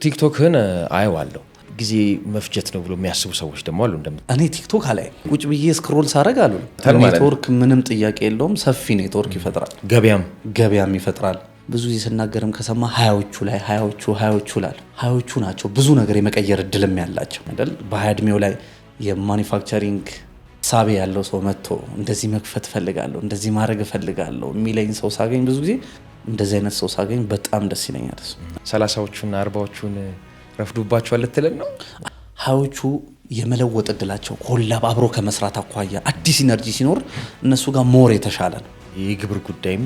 ቲክቶክን አየዋለሁ ጊዜ መፍጀት ነው ብሎ የሚያስቡ ሰዎች ደግሞ አሉ። እኔ ቲክቶክ ላይ ቁጭ ብዬ ስክሮል ሳረግ አሉ ኔትወርክ ምንም ጥያቄ የለውም ሰፊ ኔትወርክ ይፈጥራል፣ ገበያም ይፈጥራል። ብዙ ጊዜ ስናገርም ከሰማ ሀያዎቹ ናቸው ብዙ ነገር የመቀየር እድልም ያላቸው አይደል። በ20 እድሜው ላይ የማኒፋክቸሪንግ ሳቢ ያለው ሰው መጥቶ እንደዚህ መክፈት ፈልጋለሁ እንደዚህ ማድረግ ፈልጋለሁ የሚለኝ ሰው ሳገኝ ብዙ ጊዜ እንደዚህ አይነት ሰው ሳገኝ በጣም ደስ ይለኛል። 30ዎቹና 40ዎቹን ረፍዱባቸዋል ልትለን ነው። ሀያዎቹ የመለወጥ እድላቸው ኮላብ አብሮ ከመስራት አኳያ አዲስ ኢነርጂ ሲኖር እነሱ ጋር ሞር የተሻለ ነው። የግብር ጉዳይም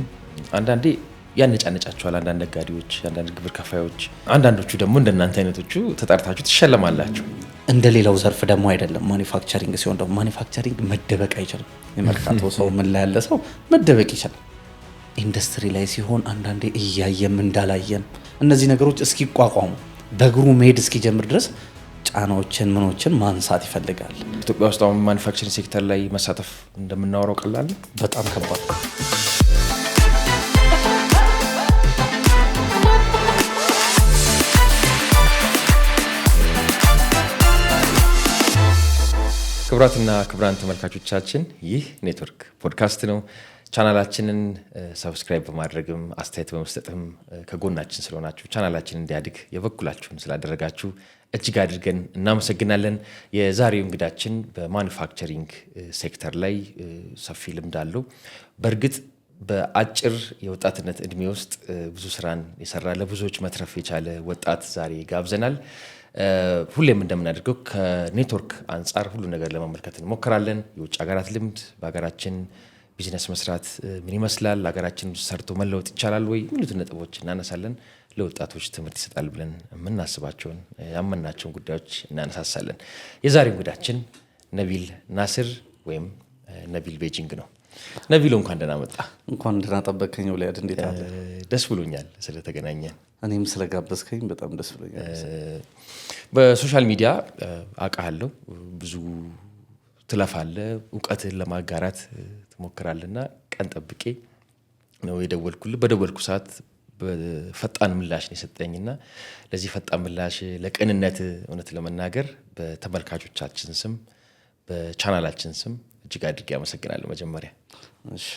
አንዳንዴ ያነጫነጫቸዋል። አንዳንድ ነጋዴዎች፣ አንዳንድ ግብር ከፋዮች፣ አንዳንዶቹ ደግሞ እንደናንተ አይነቶቹ ተጣርታችሁ ትሸለማላችሁ። እንደሌላው ዘርፍ ደግሞ አይደለም። ማኒፋክቸሪንግ ሲሆን ደግሞ ማኒፋክቸሪንግ መደበቅ አይችልም። የመርካቶ ሰው ምን ላይ ያለ ሰው መደበቅ ይችላል። ኢንዱስትሪ ላይ ሲሆን አንዳንዴ እያየም እንዳላየም እነዚህ ነገሮች እስኪቋቋሙ በእግሩ መሄድ እስኪጀምር ድረስ ጫናዎችን ምኖችን ማንሳት ይፈልጋል። ኢትዮጵያ ውስጥ አሁን ማኒፋክቸሪንግ ሴክተር ላይ መሳተፍ እንደምናወራው ቀላል በጣም ከባድ። ክቡራትና ክቡራን ተመልካቾቻችን ይህ ኔትወርክ ፖድካስት ነው። ቻናላችንን ሰብስክራይብ በማድረግም አስተያየት በመስጠትም ከጎናችን ስለሆናችሁ ቻናላችን እንዲያድግ የበኩላችሁን ስላደረጋችሁ እጅግ አድርገን እናመሰግናለን። የዛሬው እንግዳችን በማኑፋክቸሪንግ ሴክተር ላይ ሰፊ ልምድ አለው። በእርግጥ በአጭር የወጣትነት እድሜ ውስጥ ብዙ ስራን የሰራ ለብዙዎች መትረፍ የቻለ ወጣት ዛሬ ጋብዘናል። ሁሌም እንደምናደርገው ከኔትወርክ አንጻር ሁሉ ነገር ለመመልከት እንሞክራለን። የውጭ ሀገራት ልምድ፣ በሀገራችን ቢዝነስ መስራት ምን ይመስላል፣ ሀገራችን ሰርቶ መለወጥ ይቻላል ወይ የሚሉትን ነጥቦች እናነሳለን። ለወጣቶች ትምህርት ይሰጣል ብለን የምናስባቸውን ያመናቸውን ጉዳዮች እናነሳሳለን። የዛሬው እንግዳችን ነቢል ናስር ወይም ነቢል ቤጂንግ ነው። ነቢል እንኳን ደህና መጣ። እንኳን ደህና ጠበቀኝ። ወላድ እንዴት አለ? ደስ ብሎኛል ስለተገናኘን። እኔም ስለጋበዝከኝ በጣም ደስ ብሎኛል። በሶሻል ሚዲያ አውቃለሁ፣ ብዙ ትለፋለህ፣ እውቀትህን ለማጋራት ትሞክራለህና ቀን ጠብቄ ነው የደወልኩልህ። በደወልኩ ሰዓት በፈጣን ምላሽ ነው የሰጠኝና ለዚህ ፈጣን ምላሽ ለቅንነት እውነት ለመናገር በተመልካቾቻችን ስም በቻናላችን ስም እጅግ አድርጌ አመሰግናለሁ። መጀመሪያ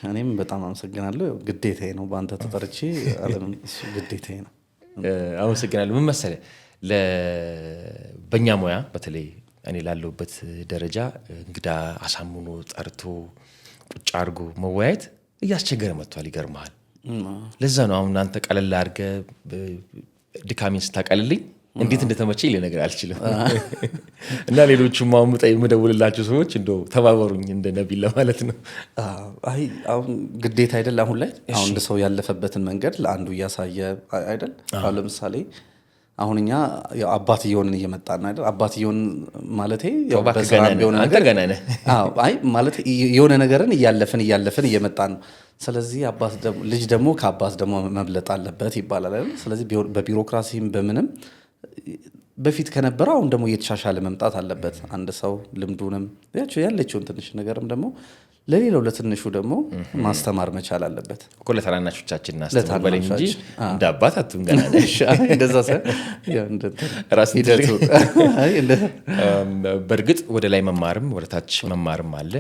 እኔም በጣም አመሰግናለሁ። ግዴታዬ ነው በአንተ ተጠርቼ ዓለም እሱ ግዴታዬ ነው። አመሰግናለሁ። ምን መሰለህ በእኛ ሙያ በተለይ እኔ ላለሁበት ደረጃ እንግዳ አሳምኖ ጠርቶ ቁጭ አድርጎ መወያየት እያስቸገረ መጥቷል። ይገርምሃል። ለዛ ነው አሁን አንተ ቀለል አድርገህ ድካሜን ስታቀልልኝ እንዴት እንደተመቸኝ ልነግርህ አልችልም። እና ሌሎቹም አሁን የምደውልላቸው ሰዎች እንደው ተባበሩኝ እንደ ነቢል ለማለት ነው። አይ አሁን ግዴታ አይደል። አሁን ላይ አሁን እንደ ሰው ያለፈበትን መንገድ ለአንዱ እያሳየ አይደል። አሁን ለምሳሌ አሁን እኛ አባትየውን እየመጣን አይደል። አባትየውን ማለቴ ያው በሰላም ቢሆን አንተ ገና ነህ። አይ ማለት የሆነ ነገርን እያለፈን እየመጣን ነው። ስለዚህ ልጅ ደግሞ ከአባት ደግሞ መብለጥ አለበት ይባላል አይደል። ስለዚህ በቢሮክራሲም በምንም በፊት ከነበረ አሁን ደግሞ እየተሻሻለ መምጣት አለበት። አንድ ሰው ልምዱንም ያለችውን ትንሽ ነገርም ደግሞ ለሌላው ለትንሹ ደግሞ ማስተማር መቻል አለበት እኮ። ለታናናሾቻችን እናስተምር እንጂ እንደ አባት አትንገና ነሽ። እንደዛ በእርግጥ ወደ ላይ መማርም ወደ ታች መማርም አለ።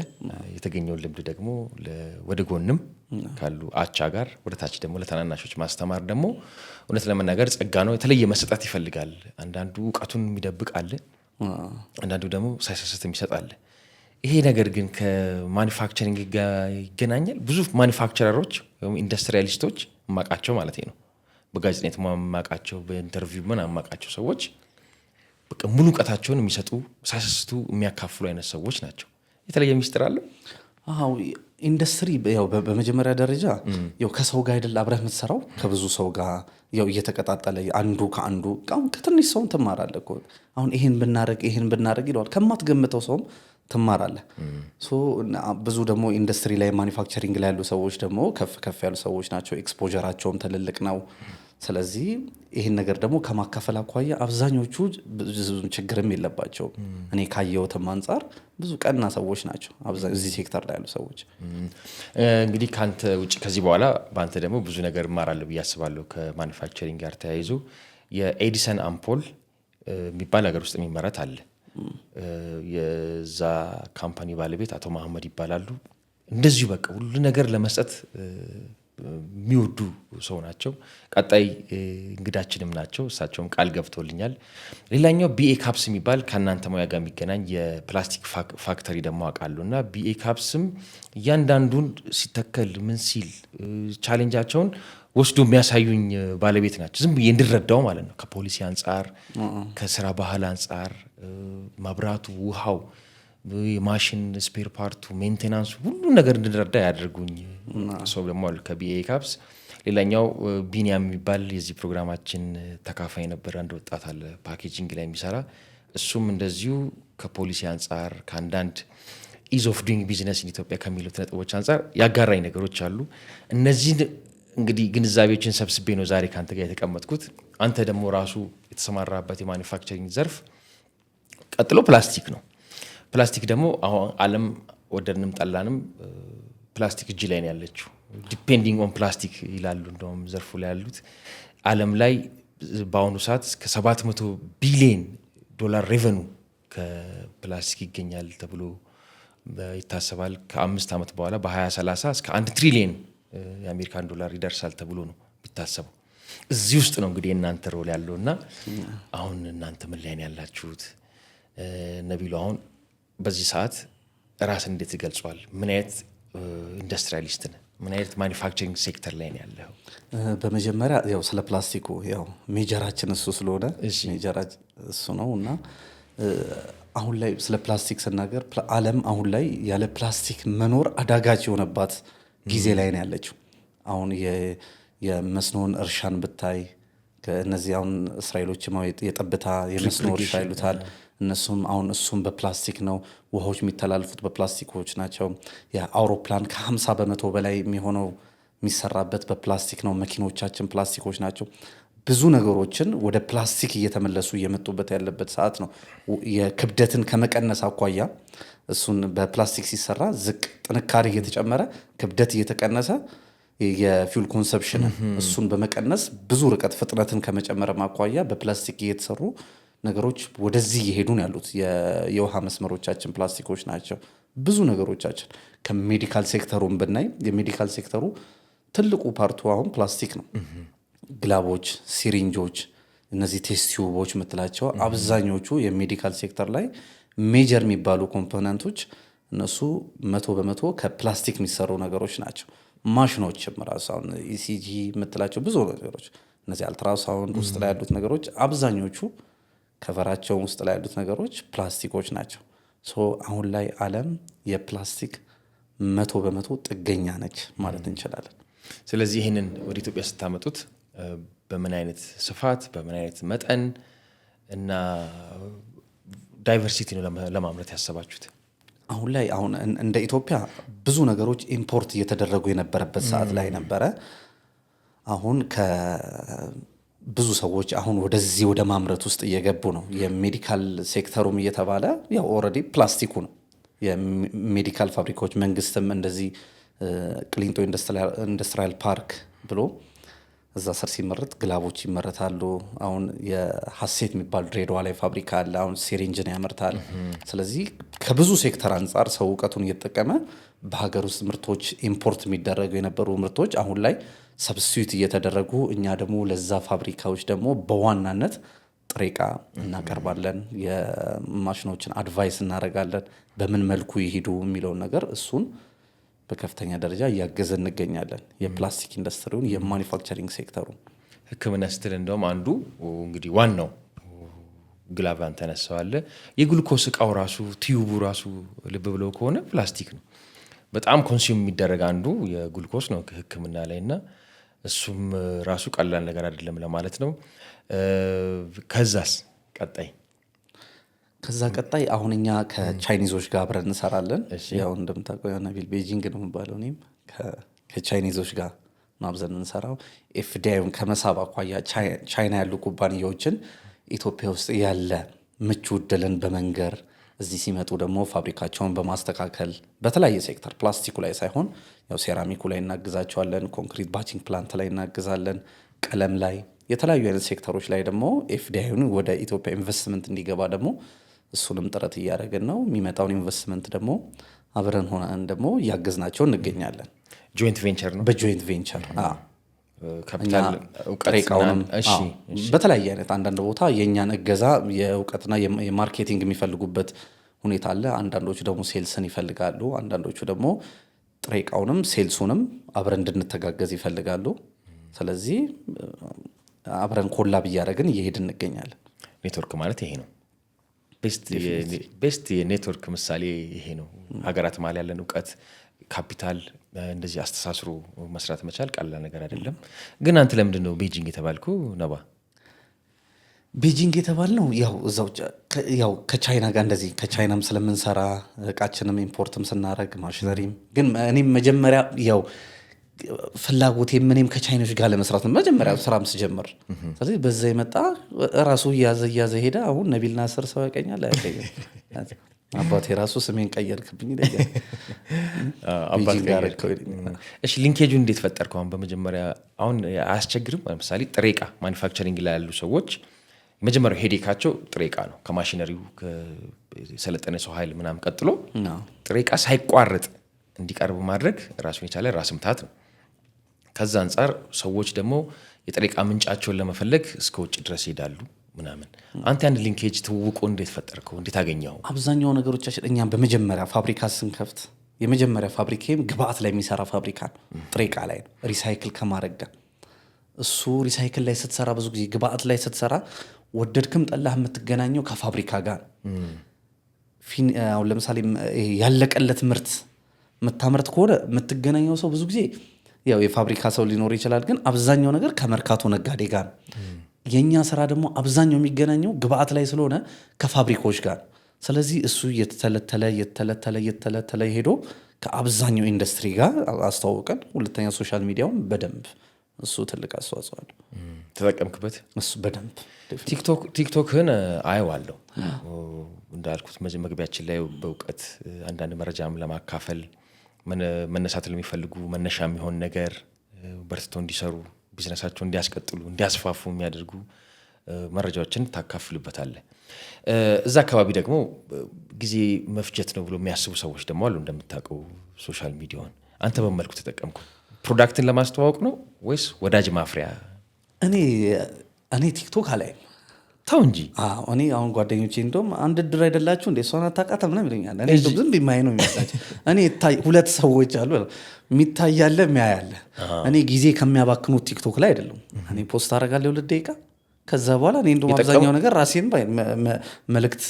የተገኘውን ልምድ ደግሞ ወደ ጎንም ካሉ አቻ ጋር ወደ ታች ደግሞ ለታናናሾች ማስተማር ደግሞ እውነት ለመናገር ጸጋ ነው። የተለየ መሰጠት ይፈልጋል። አንዳንዱ እውቀቱን የሚደብቅ አለ፣ አንዳንዱ ደግሞ ሳይሰስት ይሰጣል። ይሄ ነገር ግን ከማኒፋክቸሪንግ ጋር ይገናኛል። ብዙ ማኒፋክቸረሮች ወይም ኢንዱስትሪያሊስቶች ማቃቸው ማለት ነው፣ በጋዜጠኝነት ማቃቸው፣ በኢንተርቪው ምን ማቃቸው ሰዎች በቃ ሙሉ እውቀታቸውን የሚሰጡ ሳይሰስቱ የሚያካፍሉ አይነት ሰዎች ናቸው። የተለየ ሚስጥር አለ። አዎ ኢንዱስትሪ ያው በመጀመሪያ ደረጃ ያው ከሰው ጋር አይደል አብረህ የምትሰራው ከብዙ ሰው ጋር ያው እየተቀጣጠለ አንዱ ከአንዱ ከትንሽ ሰው ትማራለህ እኮ። አሁን ይሄን ብናረግ ይለዋል ከማትገምተው ሰውም ትማራለህ። ብዙ ደግሞ ኢንዱስትሪ ላይ ማኒፋክቸሪንግ ላይ ያሉ ሰዎች ደግሞ ከፍ ያሉ ሰዎች ናቸው። ኤክስፖዠራቸውም ትልልቅ ነው። ስለዚህ ይህን ነገር ደግሞ ከማካፈል አኳያ አብዛኞቹ ብዙ ችግርም የለባቸው። እኔ ካየሁትም አንጻር ብዙ ቀና ሰዎች ናቸው እዚህ ሴክተር ላይ ያሉ ሰዎች። እንግዲህ ካንተ ውጭ ከዚህ በኋላ በአንተ ደግሞ ብዙ ነገር እማራለሁ ብዬ አስባለሁ። ከማኑፋክቸሪንግ ጋር ተያይዞ የኤዲሰን አምፖል የሚባል ሀገር ውስጥ የሚመረት አለ። የዛ ካምፓኒ ባለቤት አቶ መሐመድ ይባላሉ። እንደዚሁ በቃ ሁሉ ነገር ለመስጠት የሚወዱ ሰው ናቸው። ቀጣይ እንግዳችንም ናቸው። እሳቸውም ቃል ገብቶልኛል። ሌላኛው ቢኤ ካፕስ የሚባል ከእናንተ ሙያ ጋር የሚገናኝ የፕላስቲክ ፋክተሪ ደግሞ አውቃለሁ እና ቢኤ ካፕስም እያንዳንዱን ሲተከል ምን ሲል ቻሌንጃቸውን ወስዶ የሚያሳዩኝ ባለቤት ናቸው። ዝም ብዬ እንድረዳው ማለት ነው። ከፖሊሲ አንጻር፣ ከስራ ባህል አንጻር፣ መብራቱ፣ ውሃው፣ የማሽን ስፔር ፓርቱ፣ ሜንቴናንሱ ሁሉ ነገር እንድረዳ ያደርጉኝ ሰው ደግሞ አሉ ከቢኤ ካፕስ። ሌላኛው ቢኒያም የሚባል የዚህ ፕሮግራማችን ተካፋይ ነበር። አንድ ወጣት አለ ፓኬጂንግ ላይ የሚሰራ እሱም እንደዚሁ ከፖሊሲ አንጻር ከአንዳንድ ኢዝ ኦፍ ዱይንግ ቢዝነስ ኢን ኢትዮጵያ ከሚሉት ነጥቦች አንጻር ያጋራኝ ነገሮች አሉ። እነዚህን እንግዲህ ግንዛቤዎችን ሰብስቤ ነው ዛሬ ከአንተ ጋር የተቀመጥኩት። አንተ ደግሞ ራሱ የተሰማራበት የማኒፋክቸሪንግ ዘርፍ ቀጥሎ ፕላስቲክ ነው። ፕላስቲክ ደግሞ አሁን ዓለም ወደድንም ጠላንም ፕላስቲክ እጅ ላይ ነው ያለችው። ዲፔንዲንግ ኦን ፕላስቲክ ይላሉ እንደውም ዘርፉ ላይ ያሉት። ዓለም ላይ በአሁኑ ሰዓት እስከ 700 ቢሊዮን ዶላር ሬቨኑ ከፕላስቲክ ይገኛል ተብሎ ይታሰባል። ከ5 ዓመት በኋላ በ2030 እስከ 1 ትሪሊየን የአሜሪካን ዶላር ይደርሳል ተብሎ ነው የሚታሰበው። እዚህ ውስጥ ነው እንግዲህ እናንተ ሮል ያለው እና አሁን እናንተ ምን ላይ ነው ያላችሁት? ነቢሉ አሁን በዚህ ሰዓት ራስን እንዴት ይገልጿል? ምን አይነት ኢንዱስትሪያሊስት ነህ? ምን አይነት ማኒፋክቸሪንግ ሴክተር ላይ ነው ያለው? በመጀመሪያ ያው ስለ ፕላስቲኩ ያው ሜጀራችን እሱ ስለሆነ ሜጀራችን እሱ ነው እና አሁን ላይ ስለ ፕላስቲክ ስናገር ዓለም አሁን ላይ ያለ ፕላስቲክ መኖር አዳጋች የሆነባት ጊዜ ላይ ነው ያለችው። አሁን የመስኖን እርሻን ብታይ ከእነዚህ አሁን እስራኤሎች የጠብታ የመስኖ እርሻ ይሉታል። እነሱም አሁን እሱም በፕላስቲክ ነው። ውሃዎች የሚተላልፉት በፕላስቲኮች ናቸው። የአውሮፕላን ከ50% በላይ የሚሆነው የሚሰራበት በፕላስቲክ ነው። መኪኖቻችን ፕላስቲኮች ናቸው። ብዙ ነገሮችን ወደ ፕላስቲክ እየተመለሱ እየመጡበት ያለበት ሰዓት ነው። የክብደትን ከመቀነስ አኳያ እሱን በፕላስቲክ ሲሰራ ዝቅ ጥንካሬ እየተጨመረ ክብደት እየተቀነሰ የፊውል ኮንሰፕሽን እሱን በመቀነስ ብዙ ርቀት ፍጥነትን ከመጨመር አኳያ በፕላስቲክ እየተሰሩ ነገሮች ወደዚህ እየሄዱ ነው ያሉት። የውሃ መስመሮቻችን ፕላስቲኮች ናቸው። ብዙ ነገሮቻችን ከሜዲካል ሴክተሩን ብናይ የሜዲካል ሴክተሩ ትልቁ ፓርቱ አሁን ፕላስቲክ ነው። ግላቦች፣ ሲሪንጆች፣ እነዚህ ቴስት ቲዩቦች የምትላቸው አብዛኞቹ የሜዲካል ሴክተር ላይ ሜጀር የሚባሉ ኮምፖነንቶች እነሱ 100% ከፕላስቲክ የሚሰሩ ነገሮች ናቸው። ማሽኖችም ራሱ አሁን ኢሲጂ የምትላቸው ብዙ ነገሮች እነዚህ አልትራሳውንድ ውስጥ ላይ ያሉት ነገሮች አብዛኞቹ ከቨራቸው ውስጥ ላይ ያሉት ነገሮች ፕላስቲኮች ናቸው። አሁን ላይ ዓለም የፕላስቲክ 100% ጥገኛ ነች ማለት እንችላለን። ስለዚህ ይህንን ወደ ኢትዮጵያ ስታመጡት በምን አይነት ስፋት በምን አይነት መጠን እና ዳይቨርሲቲ ነው ለማምረት ያሰባችሁት? አሁን ላይ አሁን እንደ ኢትዮጵያ ብዙ ነገሮች ኢምፖርት እየተደረጉ የነበረበት ሰዓት ላይ ነበረ። አሁን ብዙ ሰዎች አሁን ወደዚህ ወደ ማምረት ውስጥ እየገቡ ነው። የሜዲካል ሴክተሩም እየተባለ ያው ኦልሬዲ ፕላስቲኩ ነው። የሜዲካል ፋብሪካዎች መንግስትም እንደዚህ ቅሊንጦ ኢንዱስትሪያል ፓርክ ብሎ እዛ ስር ሲመረት ግላቦች ይመረታሉ። አሁን የሀሴት የሚባል ድሬዳዋ ላይ ፋብሪካ አለ። አሁን ሲሪንጅን ያመርታል። ስለዚህ ከብዙ ሴክተር አንጻር ሰው እውቀቱን እየተጠቀመ በሀገር ውስጥ ምርቶች ኢምፖርት የሚደረጉ የነበሩ ምርቶች አሁን ላይ ሰብስቲዩት እየተደረጉ እኛ ደግሞ ለዛ ፋብሪካዎች ደግሞ በዋናነት ጥሬ ዕቃ እናቀርባለን። የማሽኖችን አድቫይስ እናደርጋለን። በምን መልኩ ይሄዱ የሚለውን ነገር እሱን በከፍተኛ ደረጃ እያገዘ እንገኛለን። የፕላስቲክ ኢንዱስትሪውን የማኒፋክቸሪንግ ሴክተሩን ሕክምና ስትል እንደውም አንዱ እንግዲህ ዋናው ግላቫን ተነሳዋለ። የግሉኮስ እቃው ራሱ ቲዩቡ ራሱ ልብ ብለው ከሆነ ፕላስቲክ ነው። በጣም ኮንሱም የሚደረግ አንዱ የግሉኮስ ነው ሕክምና ላይ እና እሱም ራሱ ቀላል ነገር አይደለም ለማለት ነው። ከዛስ ቀጣይ አሁን እኛ ከቻይኒዞች ጋር አብረን እንሰራለን። ያው እንደምታውቀው ነቢል ቤጂንግ ነው የሚባለው። እኔም ከቻይኒዞች ጋር ማብዘን እንሰራው ኤፍዲአይን ከመሳብ አኳያ ቻይና ያሉ ኩባንያዎችን ኢትዮጵያ ውስጥ ያለ ምቹ ዕድልን በመንገር እዚህ ሲመጡ ደግሞ ፋብሪካቸውን በማስተካከል በተለያየ ሴክተር ፕላስቲኩ ላይ ሳይሆን ያው ሴራሚኩ ላይ እናግዛቸዋለን። ኮንክሪት ባቺንግ ፕላንት ላይ እናግዛለን። ቀለም ላይ የተለያዩ አይነት ሴክተሮች ላይ ደግሞ ኤፍዲአይን ወደ ኢትዮጵያ ኢንቨስትመንት እንዲገባ ደግሞ እሱንም ጥረት እያደረግን ነው። የሚመጣውን ኢንቨስትመንት ደግሞ አብረን ሆነን ደግሞ እያገዝናቸው እንገኛለን። ጆይንት ቬንቸር ነው። በጆይንት ቬንቸር ካፒታል ጥሬ ዕቃውንም በተለያየ አይነት አንዳንድ ቦታ የእኛን እገዛ የእውቀትና የማርኬቲንግ የሚፈልጉበት ሁኔታ አለ። አንዳንዶቹ ደግሞ ሴልስን ይፈልጋሉ። አንዳንዶቹ ደግሞ ጥሬ ዕቃውንም ሴልሱንም አብረን እንድንተጋገዝ ይፈልጋሉ። ስለዚህ አብረን ኮላብ እያደረግን እየሄድን እንገኛለን። ኔትወርክ ማለት ይሄ ነው። ቤስት የኔትወርክ ምሳሌ ይሄ ነው። ሀገራት መሀል ያለን እውቀት ካፒታል እንደዚህ አስተሳስሮ መስራት መቻል ቀላል ነገር አይደለም። ግን አንተ ለምንድን ነው ቤጂንግ የተባልኩ ነባ? ቤጂንግ የተባልነው ያው ከቻይና ጋር እንደዚህ ከቻይናም ስለምንሰራ እቃችንም ኢምፖርትም ስናደርግ ማሽነሪም ግን እኔም መጀመሪያ ያው ፍላጎቴ እኔም ከቻይኖች ጋር ለመስራት ነው መጀመሪያ ስራም ስጀምር። ስለዚህ በዛ የመጣ ራሱ እያዘ ሄደ። አሁን ነቢል ናስር ሰው ያቀኛል አያቀኝም? አባቴ ራሱ ስሜን ቀየርክብኝ ይለኛል። እሺ ሊንኬጁን እንዴት ፈጠርከው? አሁን በመጀመሪያ አሁን አያስቸግርም? ለምሳሌ ጥሬ ዕቃ ማኒፋክቸሪንግ ላይ ያሉ ሰዎች የመጀመሪያው ሄዴካቸው ጥሬ ዕቃ ነው። ከማሽነሪው ከሰለጠነ ሰው ኃይል ምናምን ቀጥሎ ጥሬ ዕቃ ሳይቋረጥ እንዲቀርብ ማድረግ ራሱን የቻለ ራስ ምታት ነው። ከዛ አንጻር ሰዎች ደግሞ የጥሬ ዕቃ ምንጫቸውን ለመፈለግ እስከ ውጭ ድረስ ይሄዳሉ ምናምን። አንተ ያን ሊንኬጅ ትውውቁ እንዴት ፈጠርከው? እንዴት አገኘው? አብዛኛው ነገሮቻችን እኛም በመጀመሪያ ፋብሪካ ስንከፍት የመጀመሪያ ፋብሪካም ግብአት ላይ የሚሰራ ፋብሪካ ነው። ጥሬ ዕቃ ላይ ነው ሪሳይክል ከማድረግ ጋር። እሱ ሪሳይክል ላይ ስትሰራ ብዙ ጊዜ ግብአት ላይ ስትሰራ ወደድክም ጠላህ የምትገናኘው ከፋብሪካ ጋር ነው። አሁን ለምሳሌ ያለቀለት ምርት የምታመርት ከሆነ የምትገናኘው ሰው ብዙ ጊዜ ያው የፋብሪካ ሰው ሊኖር ይችላል። ግን አብዛኛው ነገር ከመርካቶ ነጋዴ ጋር ነው። የኛ ስራ ደግሞ አብዛኛው የሚገናኘው ግብአት ላይ ስለሆነ ከፋብሪካዎች ጋር። ስለዚህ እሱ የተለተለ ሄዶ ከአብዛኛው ኢንዱስትሪ ጋር አስተዋውቀን። ሁለተኛ ሶሻል ሚዲያውን በደንብ እሱ ትልቅ አስተዋጽኦ አለው። ተጠቀምክበት? እሱ በደንብ ቲክቶክህን አየዋለሁ እንዳልኩት መግቢያችን ላይ በእውቀት አንዳንድ መረጃም ለማካፈል መነሳት ለሚፈልጉ መነሻ የሚሆን ነገር በርትተው እንዲሰሩ ቢዝነሳቸውን እንዲያስቀጥሉ እንዲያስፋፉ የሚያደርጉ መረጃዎችን ታካፍልበታለህ። እዛ አካባቢ ደግሞ ጊዜ መፍጀት ነው ብሎ የሚያስቡ ሰዎች ደግሞ አሉ። እንደምታውቀው ሶሻል ሚዲያውን አንተ በመልኩ ተጠቀምኩ? ፕሮዳክትን ለማስተዋወቅ ነው ወይስ ወዳጅ ማፍሪያ? እኔ ቲክቶክ አላይም። ተው እንጂ። እኔ አሁን ጓደኞቼ እንደውም አንድ ድር አይደላችሁ እንደ እሷን አታውቃትም ምናምን ይለኛል። እኔ ዝም ብዬ ነው የሚመስላቸው። እኔ ሁለት ሰዎች አሉ የሚታያለ የሚያያለ። እኔ ጊዜ ከሚያባክኑት ቲክቶክ ላይ አይደለም። እኔ ፖስት አደርጋለሁ 2 ደቂቃ። ከዛ በኋላ እኔ እንደውም አብዛኛው ነገር ራሴን መልእክት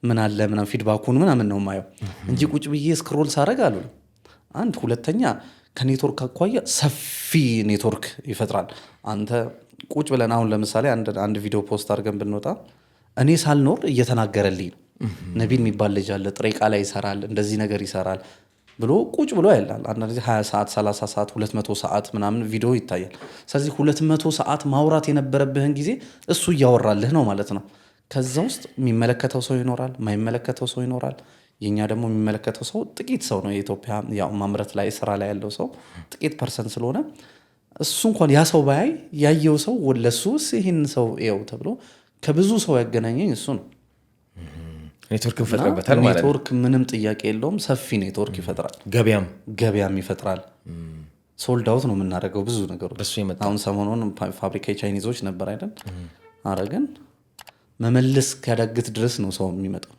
ምን አለ ምናምን ፊድባኩን ምናምን ነው የማየው እንጂ ቁጭ ብዬ ስክሮል ሳደርግ አሉ። አንድ ሁለተኛ ከኔትወርክ አኳያ ሰፊ ኔትወርክ ይፈጥራል። አንተ ቁጭ ብለን አሁን ለምሳሌ አንድ ቪዲዮ ፖስት አድርገን ብንወጣ እኔ ሳልኖር እየተናገረልኝ ነው። ነቢል የሚባል ልጅ አለ ጥሬ ዕቃ ላይ ይሰራል እንደዚህ ነገር ይሰራል ብሎ ቁጭ ብሎ ያላል። አንዳንድ ጊዜ 20 ሰዓት 30 ሰዓት 200 ሰዓት ምናምን ቪዲዮ ይታያል። ስለዚህ 200 ሰዓት ማውራት የነበረብህን ጊዜ እሱ እያወራልህ ነው ማለት ነው። ከዛ ውስጥ የሚመለከተው ሰው ይኖራል፣ የማይመለከተው ሰው ይኖራል። የኛ ደግሞ የሚመለከተው ሰው ጥቂት ሰው ነው። የኢትዮጵያ ያው ማምረት ላይ ስራ ላይ ያለው ሰው ጥቂት ፐርሰንት ስለሆነ እሱ እንኳን ያ ሰው ባያይ ያየው ሰው ለሱስ ይህን ሰው ይው ተብሎ ከብዙ ሰው ያገናኘኝ እሱ ነው። ኔትወርክ ይፈጥርበታል ማለት ነው። ኔትወርክ ምንም ጥያቄ የለውም። ሰፊ ኔትወርክ ይፈጥራል። ገበያም ይፈጥራል። ሶልድ አውት ነው የምናደርገው ብዙ ነገሮች። አሁን ሰሞኑን ፋብሪካ ቻይኒዞች ነበር አይደል? አረግን መመለስ ከዳግት ድረስ ነው ሰው የሚመጣው።